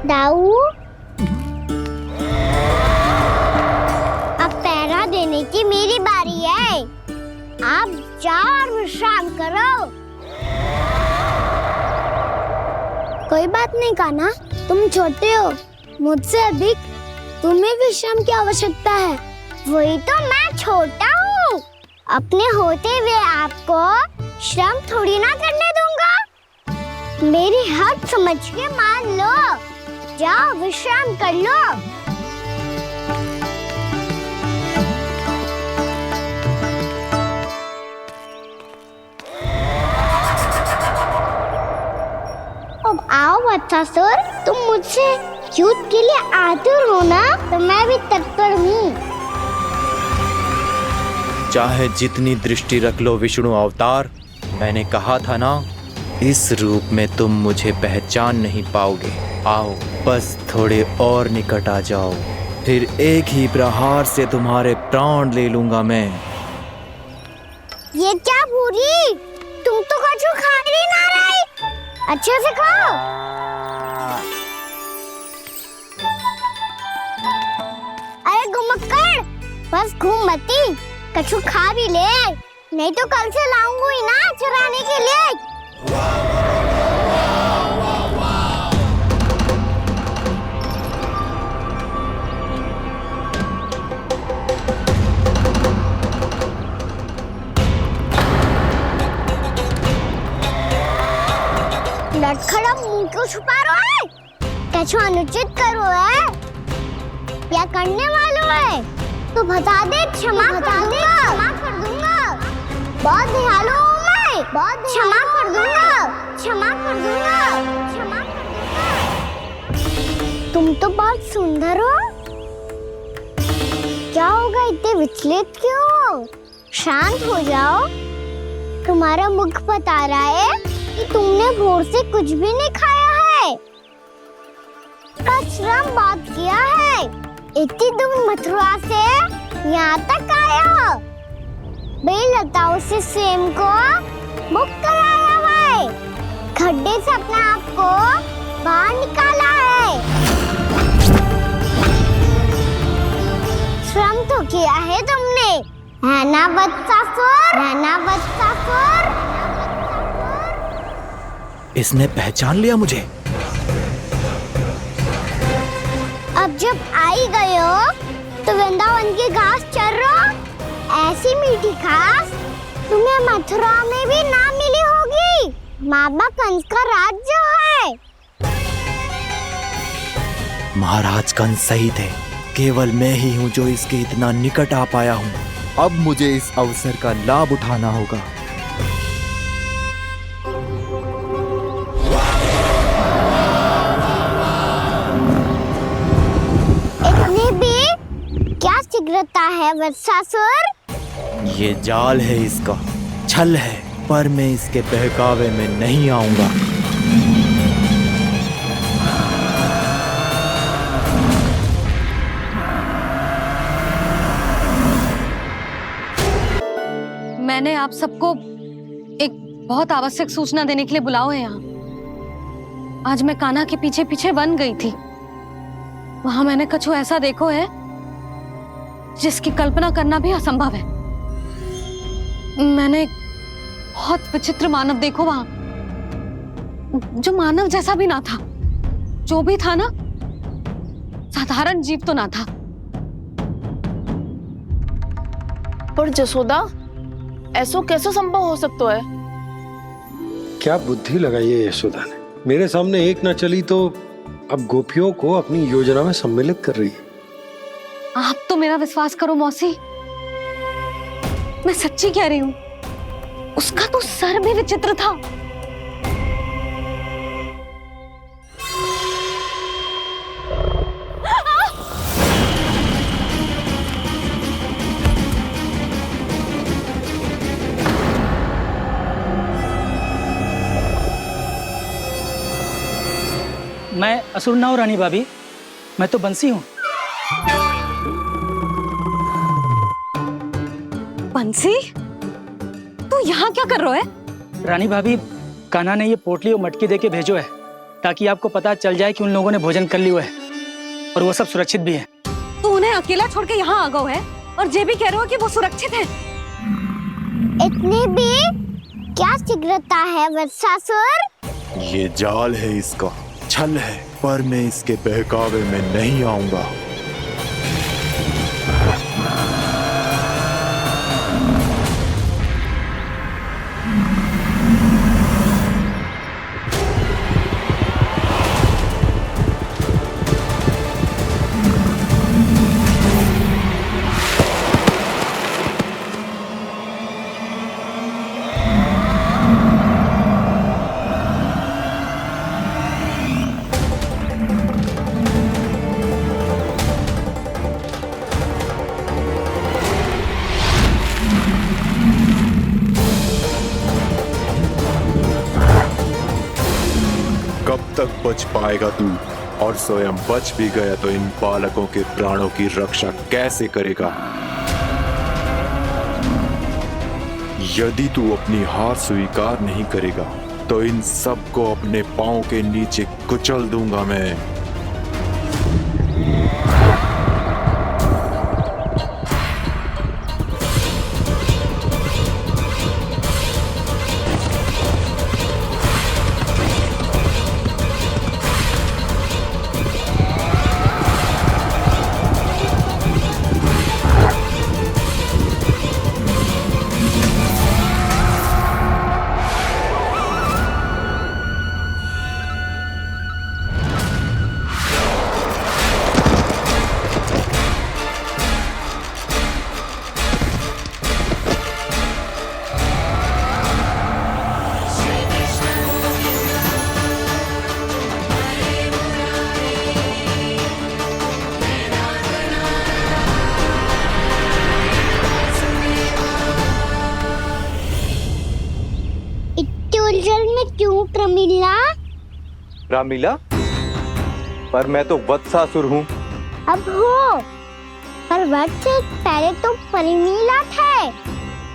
दाऊ जाओ और विश्राम करो। कोई बात नहीं कान्हा, तुम छोटे हो, मुझसे अधिक तुम्हें विश्राम की आवश्यकता है। वही तो मैं छोटा हूँ, अपने होते हुए आपको श्रम थोड़ी ना करने दूंगा। मेरी हद समझ के मान लो, जाओ विश्राम कर लो। अब आओ वत्सासुर, तुम मुझसे युद्ध के लिए आतुर हो ना, तो मैं भी तत्पर हूँ। चाहे जितनी दृष्टि रख लो विष्णु अवतार, मैंने कहा था ना, इस रूप में तुम मुझे पहचान नहीं पाओगे। आओ बस थोड़े और निकट आ जाओ, फिर एक ही प्रहार से तुम्हारे प्राण ले लूंगा मैं। ये क्या भूरी, तुम तो कछु खा ही ना रही, अच्छे से खाओ। अरे घुमक्कड़, बस घूम मती, कछु खा भी ले, नहीं तो कल से लाऊंगी ना चुराने के लिए। लटखड़ा मुंह क्यों छुपा रहा है? कछु अनुचित करो है या करने वालों है तो बता दे, क्षमा कर दूंगा। बहुत दयालु हूँ मैं, बहुत क्षमा कर दूंगा। तुम तो बहुत सुंदर हो, क्या होगा, इतने विचलित क्यों हो? शांत हो जाओ, तुम्हारा मुख बता रहा है कि तुमने भोर से कुछ भी नहीं खाया है, श्रम बात किया है, इतनी दूर मथुरा से यहाँ तक आया, बेलताओं से स्वयं को मुक्त कराया है, खड्डे से अपने आप को बाहर निकाला है। श्रम तो किया है तुमने, है ना वत्सासुर? इसने पहचान लिया मुझे। अब जब आई गए हो तो वृंदावन की घास चर रहो, ऐसी मीठी घास तुम्हें मथुरा में भी ना मिली होगी। मामा कंस का राज्य है। महाराज कंस सही थे, केवल मैं ही हूँ जो इसके इतना निकट आ पाया हूँ। अब मुझे इस अवसर का लाभ उठाना होगा। इतनी भी क्या शीघ्रता है वत्सासुर? ये जाल है इसका, छल है, पर मैं इसके बहकावे में नहीं आऊंगा। मैंने आप सबको एक बहुत आवश्यक सूचना देने के लिए बुलाओ है यहाँ। आज मैं कान्हा के पीछे पीछे वन गई थी, वहां मैंने कछु ऐसा देखो है जिसकी कल्पना करना भी असंभव है। मैंने बहुत विचित्र मानव देखो वहां, जो मानव जैसा भी ना था, जो भी था ना साधारण जीव तो ना था। पर जसोदा, ऐसो कैसे संभव हो सकता है? क्या बुद्धि लगाई है यशोदा ने, मेरे सामने एक ना चली तो अब गोपियों को अपनी योजना में सम्मिलित कर रही है। आप तो मेरा विश्वास करो मौसी, मैं सच्ची कह रही हूँ, उसका तो सर भी विचित्र था। मैं असुर ना हूं रानी भाभी, मैं तो बंसी हूँ। बंसी, तू यहाँ क्या कर रहा है? रानी भाभी, कान्हा ने ये पोटली और मटकी देके भेजो है ताकि आपको पता चल जाए कि उन लोगों ने भोजन कर लिया है और वो सब सुरक्षित भी है। तू उन्हें अकेला छोड़ के यहाँ आ गया है और ये भी कह रहे हो कि वो सुरक्षित है? इतनी भी क्या शीघ्रता है वत्सासुर? ये जाल है इसका, छल है, पर मैं इसके बहकावे में नहीं आऊंगा। कब तक बच पाएगा तू? और स्वयं बच भी गया तो इन बालकों के प्राणों की रक्षा कैसे करेगा? यदि तू अपनी हार स्वीकार नहीं करेगा तो इन सबको अपने पांव के नीचे कुचल दूंगा मैं। उलझन में क्यों प्रमिला? रामीला, पर मैं तो वत्सासुर हूँ। अब हो, पर वत्स से पहले तो प्रमिला थे,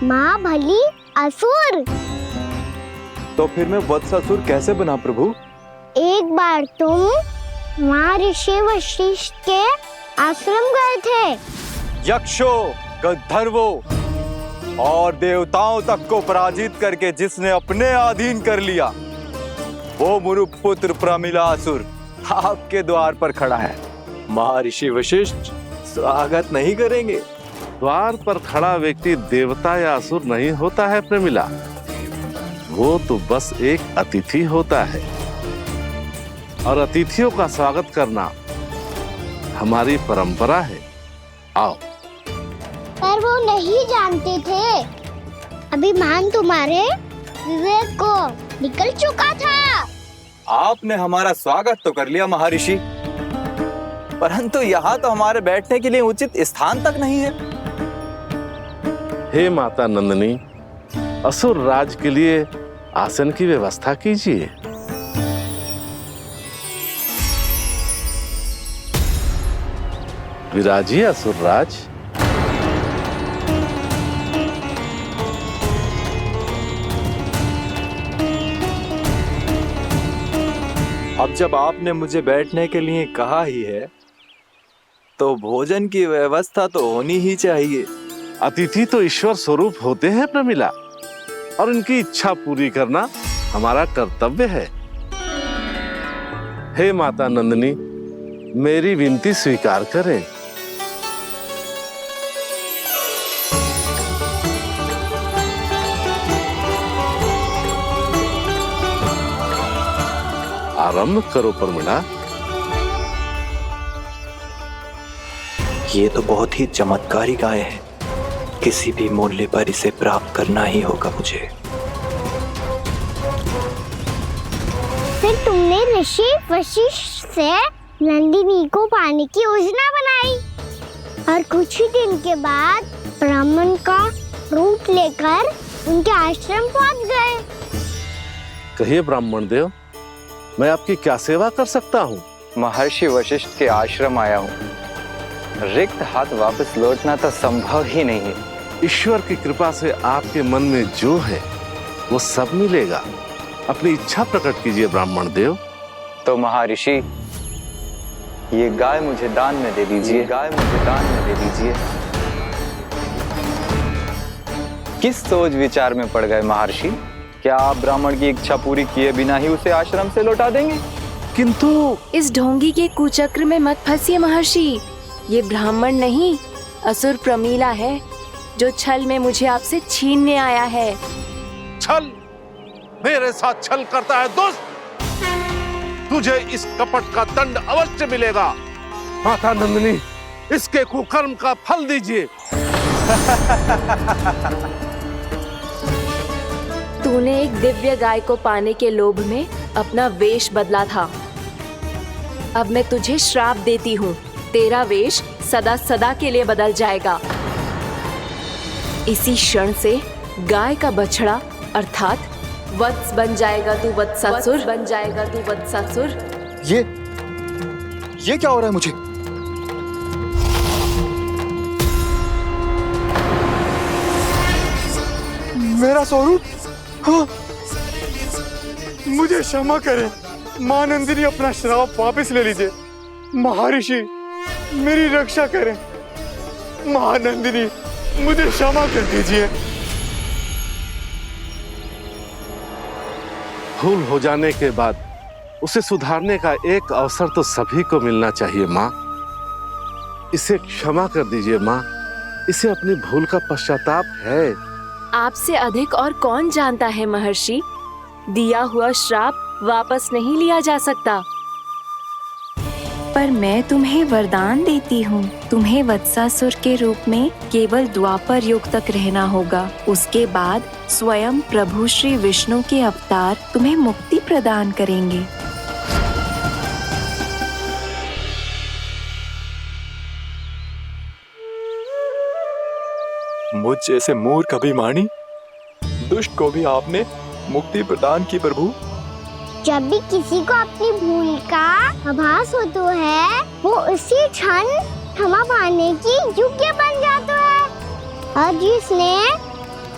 माँ भली असुर। तो फिर मैं वत्सासुर कैसे बना प्रभु? एक बार तुम माँ ऋषि वशिष्ठ के आश्रम गए थे। यक्षो, गंधर्वों और देवताओं तक को पराजित करके जिसने अपने अधीन कर लिया, वो मुरुपुत्र प्रमिलासुर आपके द्वार पर खड़ा है। महर्षि वशिष्ठ स्वागत नहीं करेंगे? द्वार पर खड़ा व्यक्ति देवता या असुर नहीं होता है प्रमिला, वो तो बस एक अतिथि होता है, और अतिथियों का स्वागत करना हमारी परंपरा है। आओ। पर वो नहीं जानते थे, अभिमान तुम्हारे विवेक को निकल चुका था। आपने हमारा स्वागत तो कर लिया महर्षि, परंतु यहाँ तो हमारे बैठने के लिए उचित स्थान तक नहीं है। हे माता नंदिनी, असुर राज के लिए आसन की व्यवस्था कीजिए। विराजिए असुर राज। अब जब आपने मुझे बैठने के लिए कहा ही है, तो भोजन की व्यवस्था तो होनी ही चाहिए। अतिथि तो ईश्वर स्वरूप होते हैं प्रमिला, और इनकी इच्छा पूरी करना हमारा कर्तव्य है। हे माता नंदिनी, मेरी विनती स्वीकार करें। आरंभ करो प्रमिला। ये तो बहुत ही चमत्कारी गाय है, किसी भी मूल्य पर इसे प्राप्त करना ही होगा मुझे। फिर तुमने ऋषि वशिष्ठ से नंदिनी को पाने की योजना बनाई, और कुछ ही दिन के बाद ब्राह्मण का रूप लेकर उनके आश्रम पहुंच गए। कहिए ब्राह्मण देव, मैं आपकी क्या सेवा कर सकता हूँ? महर्षि वशिष्ठ के आश्रम आया हूँ, रिक्त हाथ वापस लौटना तो संभव ही नहीं है। ईश्वर की कृपा से आपके मन में जो है वो सब मिलेगा। अपनी इच्छा प्रकट कीजिए ब्राह्मण देव। तो महर्षि, ये गाय मुझे दान में दे दीजिए। गाय मुझे दान में दे दीजिए। किस सोच विचार में पड़ गए महर्षि? क्या आप ब्राह्मण की इच्छा पूरी किए बिना ही उसे आश्रम से लौटा देंगे? किंतु इस ढोंगी के कुचक्र में मत फंसिए महर्षि। ये ब्राह्मण नहीं, असुर प्रमीला है, जो छल में मुझे आपसे छीनने आया है। छल? मेरे साथ छल करता है दुष्ट? तुझे इस कपट का दंड अवश्य मिलेगा। माता नंदिनी, इसके कुकर्म का फल दीजिए। तूने एक दिव्य गाय को पाने के लोभ में अपना वेश बदला था। अब मैं तुझे श्राप देती हूँ, तेरा वेश सदा सदा के लिए बदल जाएगा। इसी क्षण से गाय का बछड़ा अर्थात वत्स बन जाएगा तू वत्सासुर, बन जाएगा तू वत्सासुर। ये क्या हो रहा है मुझे? मेरा स्वरूप? हाँ। मुझे क्षमा करें मां नंदिनी, अपना श्राप वापस ले लीजिए। महर्षि मेरी रक्षा करें। मां नंदिनी मुझे क्षमा कर दीजिए। भूल हो जाने के बाद उसे सुधारने का एक अवसर तो सभी को मिलना चाहिए माँ। इसे क्षमा कर दीजिए माँ, इसे अपनी भूल का पश्चाताप है। आपसे अधिक और कौन जानता है महर्षि, दिया हुआ श्राप वापस नहीं लिया जा सकता। पर मैं तुम्हें वरदान देती हूँ, तुम्हें वत्सासुर के रूप में केवल द्वापर युग तक रहना होगा। उसके बाद स्वयं प्रभु श्री विष्णु के अवतार तुम्हें मुक्ति प्रदान करेंगे। मुझ जैसे मूर्ख अभिमानी दुष्ट को भी आपने मुक्ति प्रदान की प्रभु। जब भी किसी को अपनी भूल का आभास होता है, वो उसी क्षण क्षमा पाने की योग्य बन जाता है। और जिसने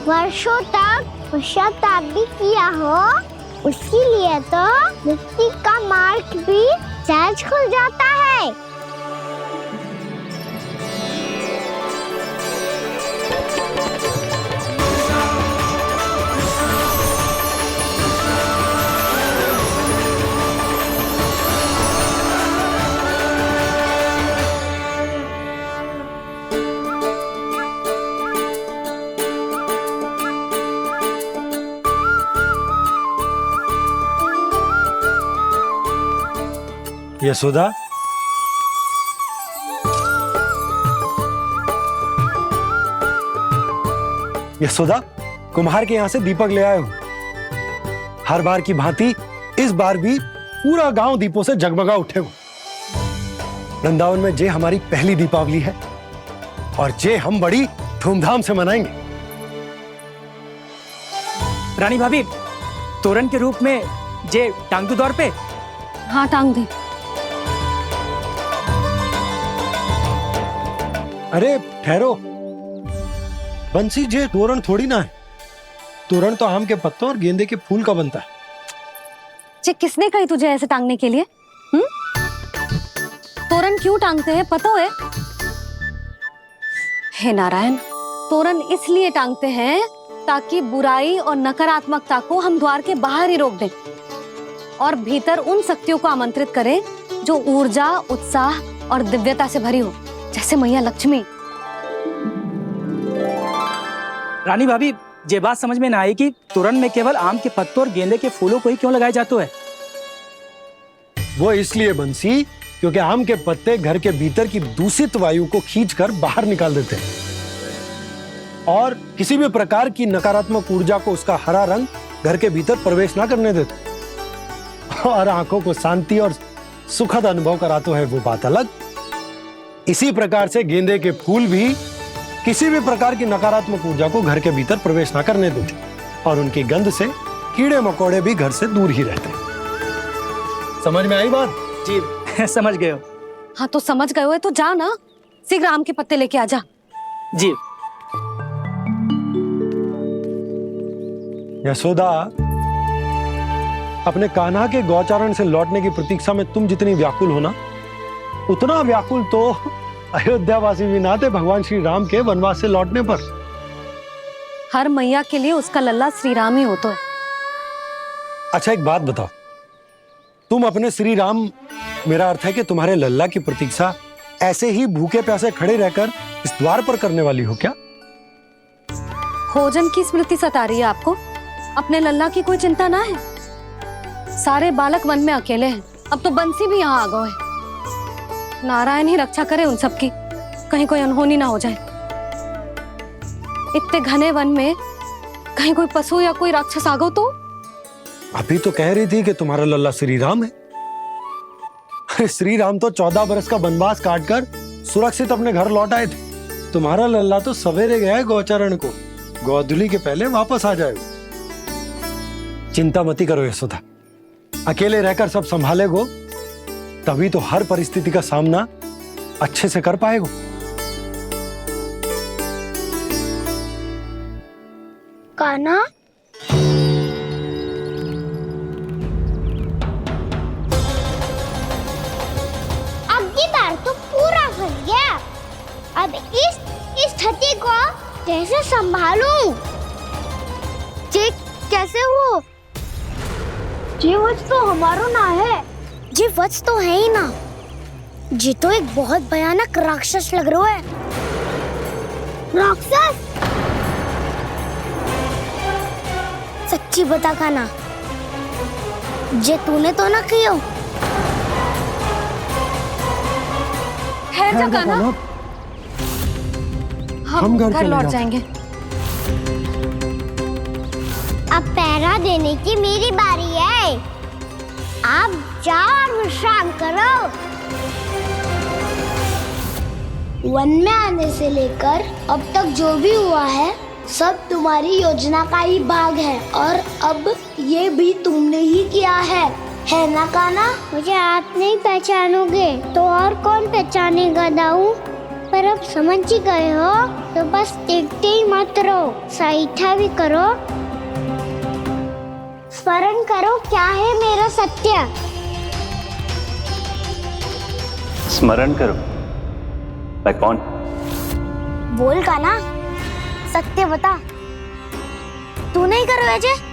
वर्षों तक पश्चाताप भी किया हो, उसके लिए तो मुक्ति का मार्ग भी सहज खुल जाता है। यशोदा, यशोदा, कुम्हार के यहाँ से दीपक ले आए हूं। हर बार की भांति इस बार भी पूरा गांव दीपों से जगमगा उठे हो। वृंदावन में जे हमारी पहली दीपावली है और जे हम बड़ी धूमधाम से मनाएंगे। रानी भाभी, तोरण के रूप में जे टांग दो दौर पे। हाँ, टांग दे। अरे ठहरो बंसी, जे तोरण थोड़ी ना है। तोरण तो आम के पत्तों और गेंदे के फूल का बनता है। जे किसने कही तुझे ऐसे टांगने के लिए? तोरण क्यों टांगते हैं पता है? हे नारायण, तोरण इसलिए टांगते हैं ताकि बुराई और नकारात्मकता को हम द्वार के बाहर ही रोक दें और भीतर उन शक्तियों को आमंत्रित करें जो ऊर्जा, उत्साह और दिव्यता से भरी हो, जैसे मैया लक्ष्मी। रानी भाभी, ये बात समझ में ना आई कि तोरण में केवल आम के पत्तों और गेंदे के फूलों को ही क्यों लगाया जाता है? वो इसलिए बंसी, क्योंकि आम के पत्ते घर के भीतर की दूषित वायु को खींचकर बाहर निकाल देते हैं और किसी भी प्रकार की नकारात्मक ऊर्जा को उसका हरा रंग घर के भीतर प्रवेश ना करने देते और आंखों को शांति और सुखद अनुभव कराते है, वो बात अलग। इसी प्रकार से गेंदे के फूल भी किसी भी प्रकार की नकारात्मक ऊर्जा को घर के भीतर प्रवेश ना करने देते और उनकी गंध से कीड़े मकोड़े भी घर से दूर ही रहते। समझ में आई बात? जी समझ गए हो। हाँ तो समझ गए हो तो जा ना, शीघ्र आम के पत्ते लेके आ जा। जी। यशोदा, अपने कान्हा के गौचारण से लौटने की प्रतीक्षा में तुम जितनी व्याकुल हो ना, उतना व्याकुल तो अयोध्यावासी भी ना थे भगवान श्री राम के वनवास से लौटने पर। हर मैया के लिए उसका लल्ला श्री राम ही होता है। अच्छा एक बात बताओ, तुम अपने श्री राम, मेरा अर्थ है कि तुम्हारे लल्ला की प्रतीक्षा ऐसे ही भूखे प्यासे खड़े रहकर इस द्वार पर करने वाली हो क्या? भोजन की स्मृति सता रही है आपको? अपने लल्ला की कोई चिंता ना है। सारे बालक वन में अकेले हैं, अब तो बंसी भी यहाँ आ गए हैं। नारायण ही रक्षा करे उन सबकी, कहीं कोई अनहोनी ना हो जाए। इतने घने वन में कहीं कोई पशु या कोई राक्षस आ गो तो? अभी तो कह रही थी कि तुम्हारा लल्ला श्री राम है। अरे श्री राम तो 14 बरस का वनवास काटकर सुरक्षित अपने घर लौट आए थे। तुम्हारा लल्ला तो सवेरे गया है गौचरण को, गोधूली के पहले वापस आ जाएगा। चिंता मती करो यशोदा, अकेले रहकर सब संभालेगो तभी तो हर परिस्थिति का सामना अच्छे से कर पाएगो। कान्हा, अब की बार तो पूरा फंस गया। अब इस स्थिति को कैसे संभालूं? जी कैसे हो? जी वत्स तो हमारो ना है। जी वत्स तो है ही ना। जी तो एक बहुत भयानक राक्षस लग रहा है। राक्षस? सच्ची बता कान्हा, जे तूने तो ना कियो? है जा कान्हा, हम घर लौट जाएंगे। अब पहरा देने की मेरी बारी है। आप जाओ और विश्राम करो। वन में आने से लेकर अब तक जो भी हुआ है सब तुम्हारी योजना का ही भाग है, और अब ये भी तुमने ही किया है ना कान्हा? मुझे आप नहीं पहचानोगे तो और कौन पहचानेगा दाऊ? पर अब समझ ही गए हो तो बस देखते ही मत रहो, सहीठा भी करो। स्मरण करो क्या है मेरा सत्य। स्मरण करो? मैं कौन? बोल कान्हा, सत्य बता। तू नहीं करो अजय?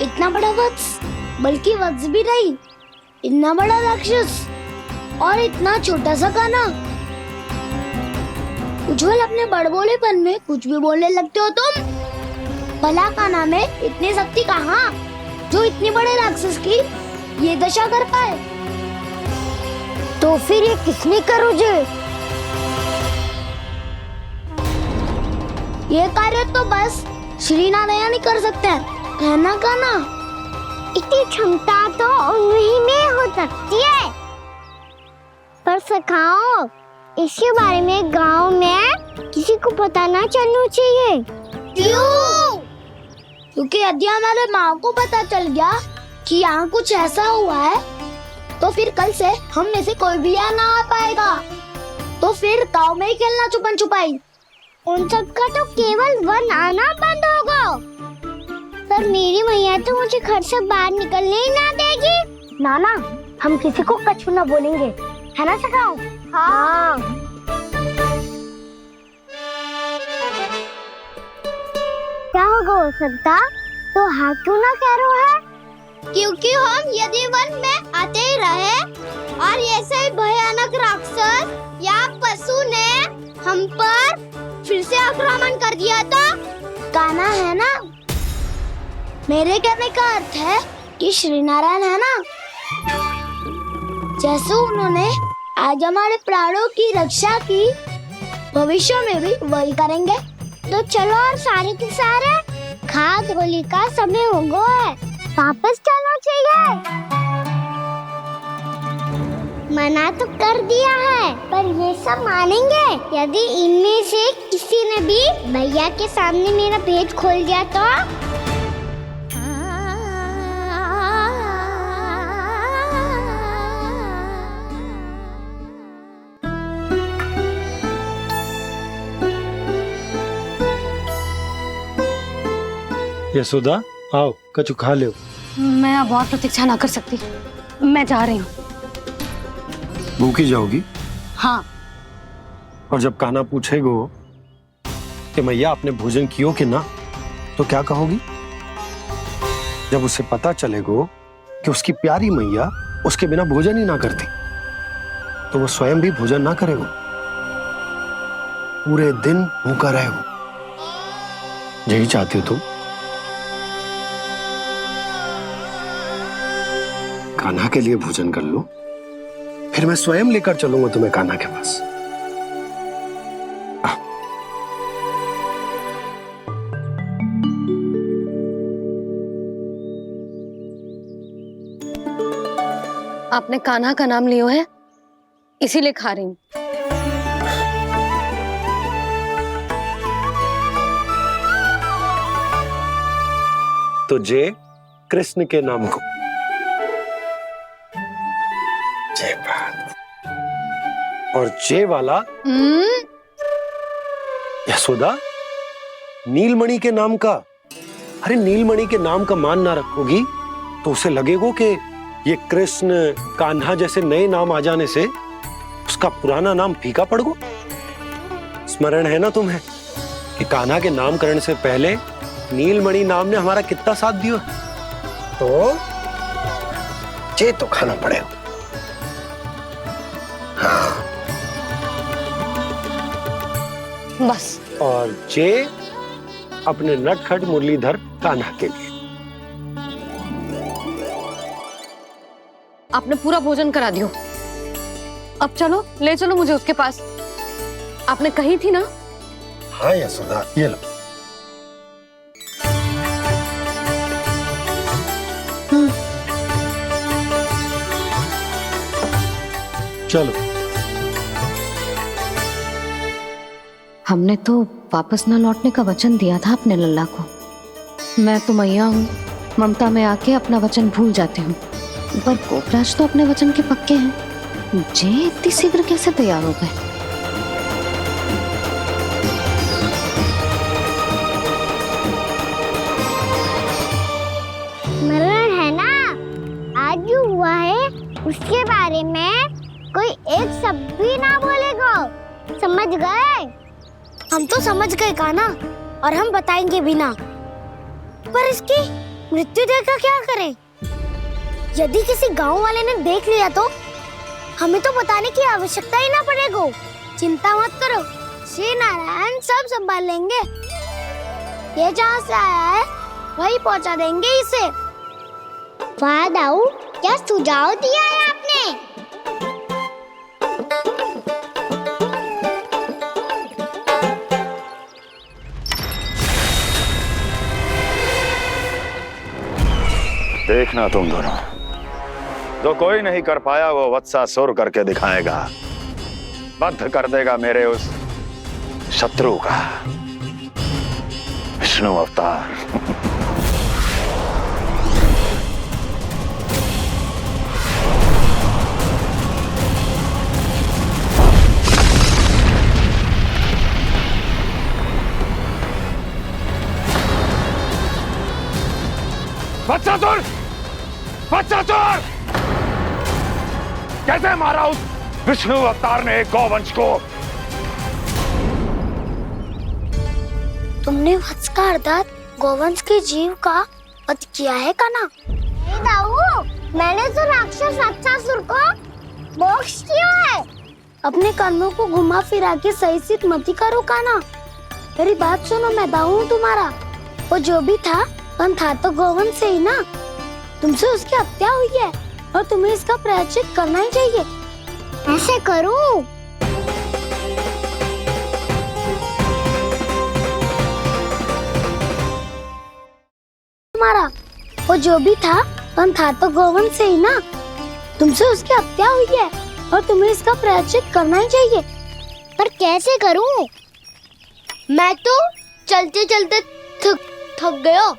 इतना बड़ा वत्स, बल्कि वत्स भी नहीं, इतना बड़ा राक्षस और इतना छोटा सा कान्हा। उज्जवल अपने बड़बोलेपन में कुछ भी बोलने लगते हो तुम। भला कान्हा में इतनी शक्ति कहाँ जो इतने बड़े राक्षस की ये दशा कर पाए? तो फिर ये किसने करो जे? ये कार्य तो बस श्री नारायण ही कर सकते हैं, है ना कान्हा? इतनी क्षमता तो उन्हीं में हो सकती है, पर सखाओ इसके बारे में गांव में किसी को पता ना चलना चाहिए। क्यों? क्योंकि यदि हमारे माँ को पता चल गया कि यहाँ कुछ ऐसा हुआ है तो फिर कल से हम में से कोई भी यहाँ ना आ पाएगा। तो फिर गांव में ही खेलना छुपन छुपाई। उन सब का तो केवल वन आना बंद होगा। पर मेरी मैया तो मुझे घर से बाहर निकलने ही ना देगी। नाना, हम किसी को कछु ना बोलेंगे, है ना सखाओ? हाँ। क्या होगा हो सकता? तो हाँ क्यों ना कह रहा है? क्योंकि हम यदि वन में आते ही रहे और ऐसे ही भयानक राक्षस या पशु ने हम पर फिर से आक्रमण कर दिया तो? कान्हा है ना, मेरे कहने का अर्थ है कि श्री नारायण है ना, जैसे उन्होंने आज हमारे प्राणों की रक्षा की, भविष्य में भी वही करेंगे। तो चलो और सारे के सारे खाद होली का समय हो गया है, वापस चलना चाहिए। मना तो कर दिया है, पर ये सब मानेंगे यदि इनमें से किसी ने भी भैया के सामने मेरा पेट खोल दिया तो? यशोदा आओ, कछु खा लो। मैं अब और प्रतीक्षा ना कर सकती, मैं जा रही हूँ। भूखी जाओगी? हाँ। और जब कान्हा पूछेगो कि मैया आपने भोजन कियो कि ना, तो क्या कहोगी? जब उसे पता चलेगा कि उसकी प्यारी मैया उसके बिना भोजन ही ना करती, तो वो स्वयं भी भोजन ना करेगा, पूरे दिन भूखा रहेगा। यही चाहती हो तुम? कान्हा के लिए भोजन कर लो, फिर मैं स्वयं लेकर चलूंगा तुम्हें कान्हा के पास। आपने कान्हा का नाम लियो है, इसीलिए खा रही हूं। तो जय कृष्ण के नाम को। जय बात। और जय वाला यशोदा नीलमणि के नाम का। अरे नीलमणि के नाम का मान ना रखोगी तो उसे लगेगा कि ये कृष्ण कान्हा जैसे नए नाम आ जाने से उसका पुराना नाम फीका पड़ गो। स्मरण है ना तुम्हें कि कान्हा के नामकरण से पहले नीलमणि नाम ने हमारा कितना साथ दिया? तो जे तो खाना पड़ेगा। हाँ। बस। और जे अपने नटखट मुरलीधर कान्हा के लिए। आपने पूरा भोजन करा दियो, अब चलो, ले चलो मुझे उसके पास। आपने कही थी ना? हाँ यशोदा, ये लो। चलो। हमने तो वापस न लौटने का वचन दिया था अपने लल्ला को। मैं तो मैया हूँ, ममता में आके अपना वचन भूल जाती हूँ, पर गोपराज तो अपने वचन के पक्के हैं। जे इतनी शीघ्र कैसे तैयार हो गए? मरण है ना, आज जो हुआ है उसके बारे में कोई एक शब्द भी ना बोलेगा, समझ गए? हम तो समझ गए कान्हा, और हम बताएंगे भी ना। पर इसकी मृत्यु देखकर क्या करें? यदि किसी गांव वाले ने देख लिया तो हमें तो बताने की आवश्यकता ही ना पड़ेगा। चिंता मत करो, श्री नारायण सब संभाल लेंगे। ये जहाँ से आया है वही पहुँचा देंगे इसे। वाह दाऊ, क्या सुझाव दिया है आपने? देखना तुम दोनों, जो कोई नहीं कर पाया वो वत्सासुर करके दिखाएगा, बद्ध कर देगा मेरे उस शत्रु का विष्णु अवतार। वत्सासुर! वत्सासुर! कैसे मारा उस विष्णु अवतार ने गौवंश को? तुमने वत्स का अर्थात गोवंश के जीव का वध किया है कान्हा? नहीं दाऊ, मैंने तो राक्षस वत्सासुर को मोक्ष किया है। अपने कर्मों को घुमा फिरा के सही सिद्ध मत करो कान्हा। मेरी बात सुनो, मैं दाऊ हूँ तुम्हारा। वो जो भी था पर था तो गोवंश से ही ना। तुमसे उसकी हत्या हुई है और तुम्हें इसका प्रायश्चित करना ही चाहिए। ऐसे करूं? तुम्हारा वो जो भी था पर था तो गोवंश से ही ना। तुमसे उसकी हत्या हुई है और तुम्हें इसका प्रायश्चित करना ही चाहिए। पर कैसे करूं? मैं तो चलते चलते थक गया।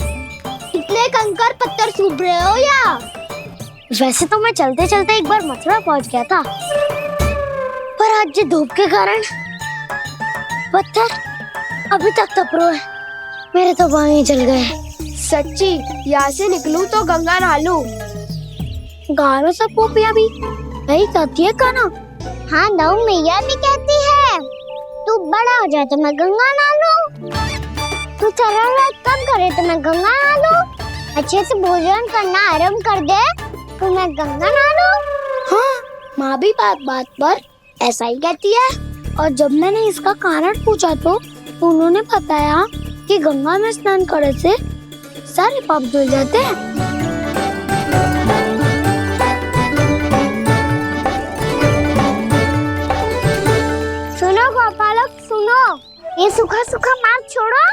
इतने कंकर पत्थर सूख रहे हो या? वैसे तो मैं चलते चलते एक बार मथुरा पहुंच गया था, पर आज ये धूप के कारण पत्थर अभी तक तप रहे हैं। मेरे तो बाएं जल गए। सच्ची, यहाँ से निकलूं तो गंगा नहा लूं। गालो सब पोपिया भी यही कहती है कान्हा। हाँ दाऊ, मैया भी कहती है तू बड़ा हो जाए तो मैं गंगा नहा लूं। तू चरण व्रत कब करे तो मैं गंगा नहा लूं? अच्छे से भोजन करना आरंभ कर दे तो मैं गंगा नहा लूं। हाँ, माँ भी बात बात पर ऐसा ही कहती है। और जब मैंने इसका कारण पूछा तो उन्होंने बताया कि गंगा में स्नान करने से सारे पाप धुल जाते हैं। सुनो गोपालक सुनो, ये सूखा सूखा मार्ग छोड़ो,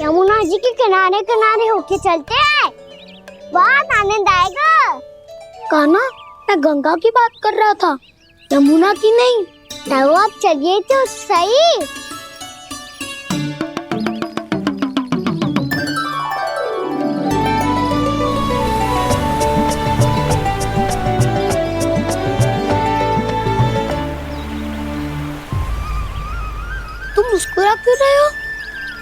यमुना जी के किनारे किनारे होके चलते हैं, बहुत आनंद आएगा। कान्हा, मैं गंगा की बात कर रहा था, यमुना की नहीं। तो आप चलिए तो सही। तुम मुस्कुरा क्यों रहे हो?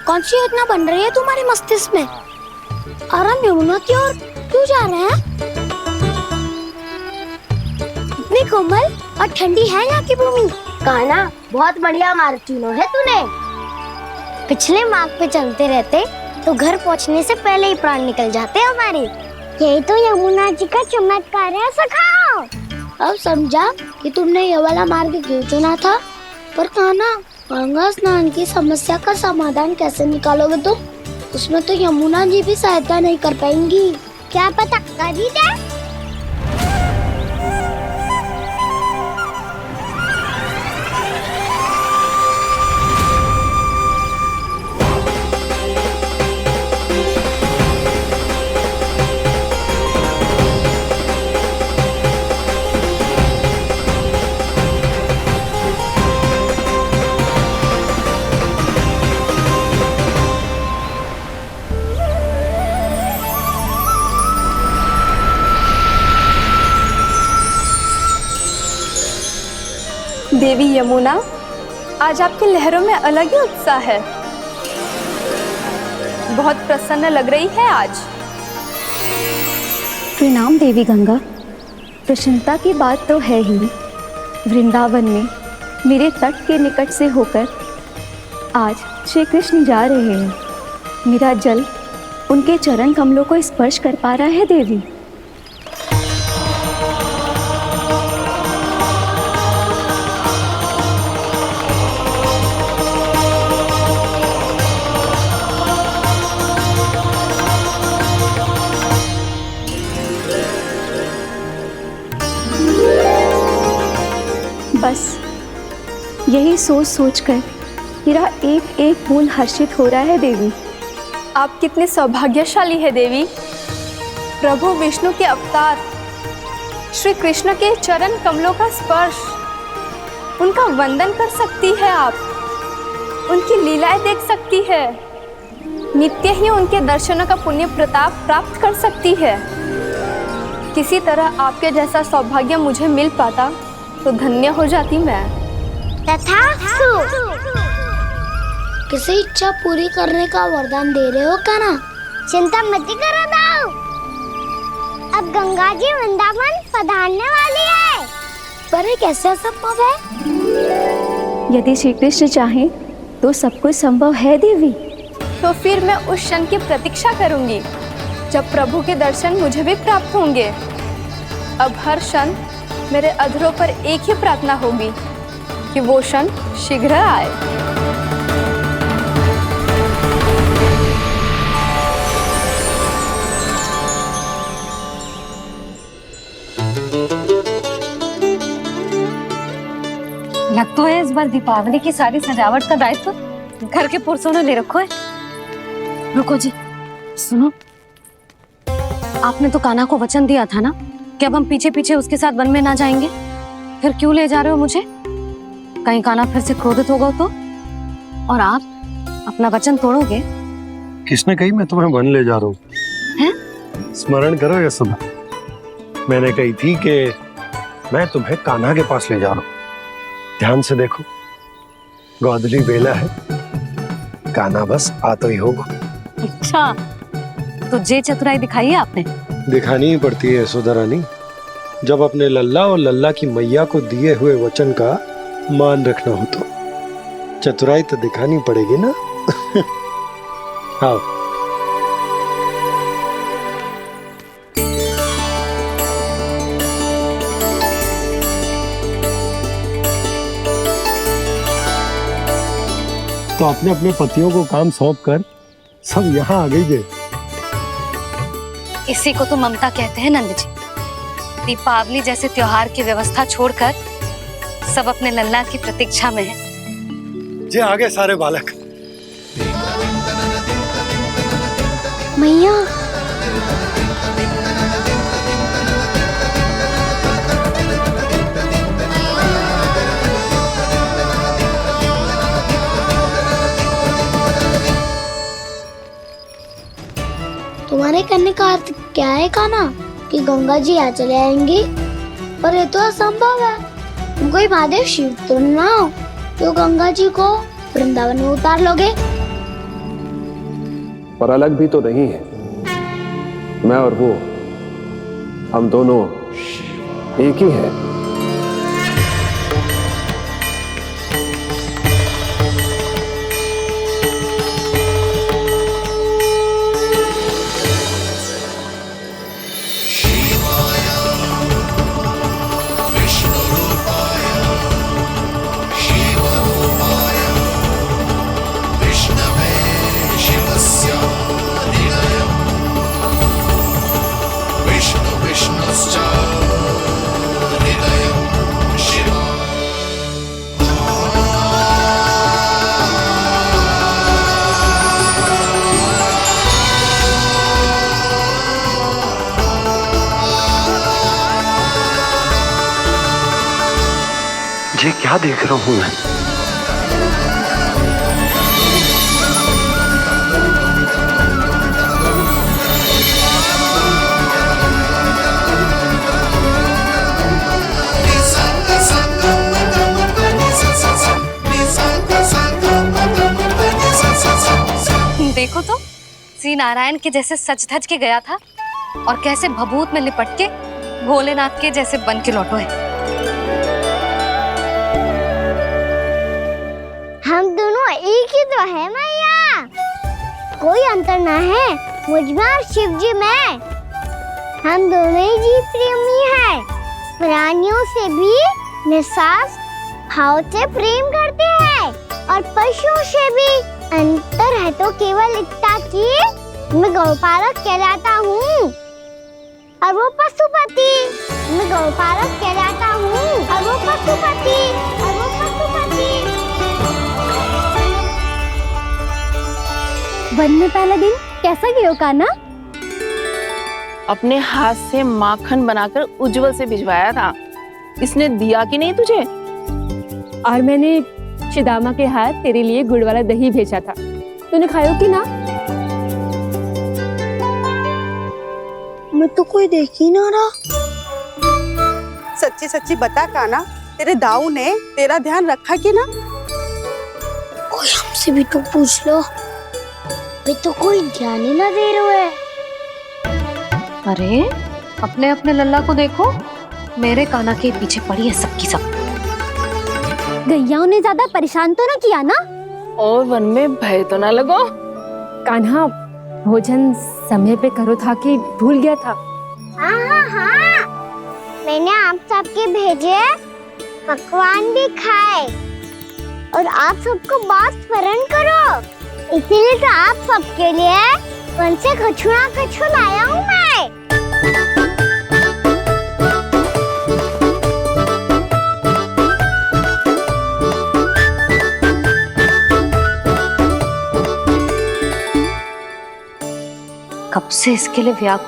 कौन सी योजना बन रही है तुम्हारे मस्तिष्क में? और हम यमुना की ओर क्यों जा रहे हैं? इतनी कोमल और ठंडी है यहाँ की भूमि। कान्हा, बहुत बढ़िया मार्ग चुना है तूने। पिछले मार्ग पे चलते रहते तो घर पहुँचने से पहले ही प्राण निकल जाते हमारे। यही तो यमुना जी का चमत्कार है सखाओ। अब समझा कि तुमने ये वाला मार्ग क्यों चुना था। पर कान्हा, गंगा स्नान की समस्या का समाधान कैसे निकालोगे तुम? उसमें तो यमुना जी भी सहायता नहीं कर पाएंगी। क्या पता कर ही दे। देवी यमुना, आज आपकी लहरों में अलग ही उत्साह है। बहुत प्रसन्न लग रही है आज। प्रणाम देवी गंगा। प्रसन्नता की बात तो है ही। वृंदावन में मेरे तट के निकट से होकर आज श्री कृष्ण जा रहे हैं। मेरा जल उनके चरण कमलों को स्पर्श कर पा रहा है देवी। बस यही सोच सोचकर मेरा एक एक बूंद हर्षित हो रहा है देवी। आप कितने सौभाग्यशाली है देवी। प्रभु विष्णु के अवतार श्री कृष्ण के चरण कमलों का स्पर्श, उनका वंदन कर सकती है आप, उनकी लीलाएं देख सकती है, नित्य ही उनके दर्शनों का पुण्य प्रताप प्राप्त कर सकती है। किसी तरह आपके जैसा सौभाग्य मुझे मिल पाता तो धन्य हो जाती मैं। तथास्तु। किसी इच्छा पूरी करने का वरदान दे रहे हो कान्हा? चिंता मत करो दाऊ। अब गंगा जी वृंदावन पधारने वाली है। पर ये कैसे संभव है? यदि श्री कृष्ण चाहे तो सब कुछ संभव है देवी। तो फिर मैं उस क्षण की प्रतीक्षा करूंगी जब प्रभु के दर्शन मुझे भी प्राप्त होंगे। अब हर क्षण मेरे अधरों पर एक ही प्रार्थना होगी कि वो क्षण शीघ्र आए। लग तो है इस बार दीपावली की सारी सजावट का दायित्व घर के पुरुषों ने ले रखो है। रुको जी, सुनो, आपने तो कान्हा को वचन दिया था ना कि अब हम पीछे पीछे उसके साथ वन में ना जाएंगे। फिर क्यों ले जा रहे हो मुझे? कहीं कान्हा फिर से क्रोधित होगा तो? और आप अपना वचन तोड़ोगे? किसने कही मैं तुम्हें वन ले जा रहा हूँ? स्मरण करो ये सुबह, मैंने कही थी कि मैं तुम्हें कान्हा के पास ले जा रहा हूँ। ध्यान से देखो, गोधली बेला है, कान्हा बस आ तो ही होगा। अच्छा, तो जे चतुराई दिखाई है आपने? दिखानी ही पड़ती है यशोदा रानी, जब अपने लल्ला और लल्ला की मैया को दिए हुए वचन का मान रखना हो तो चतुराई तो दिखानी पड़ेगी ना। आओ। तो अपने अपने पतियों को काम सौंप कर सब यहाँ आ गई थे। इसी को तो ममता कहते हैं नंद जी। दीपावली जैसे त्योहार की व्यवस्था छोड़कर सब अपने लल्ला की प्रतीक्षा में हैं। जे आगे सारे बालक। मैया तुम्हारे करने का अर्थ क्या है कान्हा? कि गंगा जी यहाँ चले आएंगी? पर ये तो असंभव है। तुम कोई महादेव शिव तो ना हो तो गंगा जी को वृंदावन में उतार लोगे? पर अलग भी तो नहीं है। मैं और वो, हम दोनों एक ही हैं। ये क्या देख रहा हूं मैं? देखो तो श्री नारायण के जैसे सज धज के गया था और कैसे भभूत में लिपट के भोलेनाथ के जैसे बन के लौटो है। हम दोनों एक ही तो है मैया, कोई अंतर ना है मुझ में और शिव जी में। हम दोनों ही जीव प्रेमी हैं, प्राणियों से भी निस्वार्थ भाव से प्रेम करते हैं और पशुओं से भी। अंतर है तो केवल इतना कि मैं गौपालक कहलाता हूँ और वो पशुपति। मैं गौपालक कहलाता हूँ और वो पशुपति। वन में पहला दिन कैसा गया कान्हा? अपने हाथ से माखन बनाकर उज्जवल से भिजवाया था। इसने दिया कि नहीं तुझे? और मैंने शिदामा के हाथ तेरे लिए गुड़ वाला दही भेजा था, तूने खायो कि ना? मैं तो कोई देख ही ना रहा। सच्ची सच्ची बता कान्हा, तेरे दाऊ ने तेरा ध्यान रखा कि ना? कोई हमसे भी तो पूछ लो, वे तो कोई ध्यान ही ना दे रहे हैं। अरे अपने अपने लल्ला को देखो, मेरे कान्हा के पीछे पड़ी है सबकी सब। गैयाओं ने ज्यादा परेशान तो ना किया ना? और वन में भय तो ना लगो? कान्हा भोजन समय पे करो था कि भूल गया था? हाँ, मैंने आप सबके भेजे पकवान भी खाए और आप सबको बात स्मरण करो, इसीलिए तो आप सबके लिए वन से कछु ना कछु लाया हूँ मैं। कब से इसके लिए व्याकुल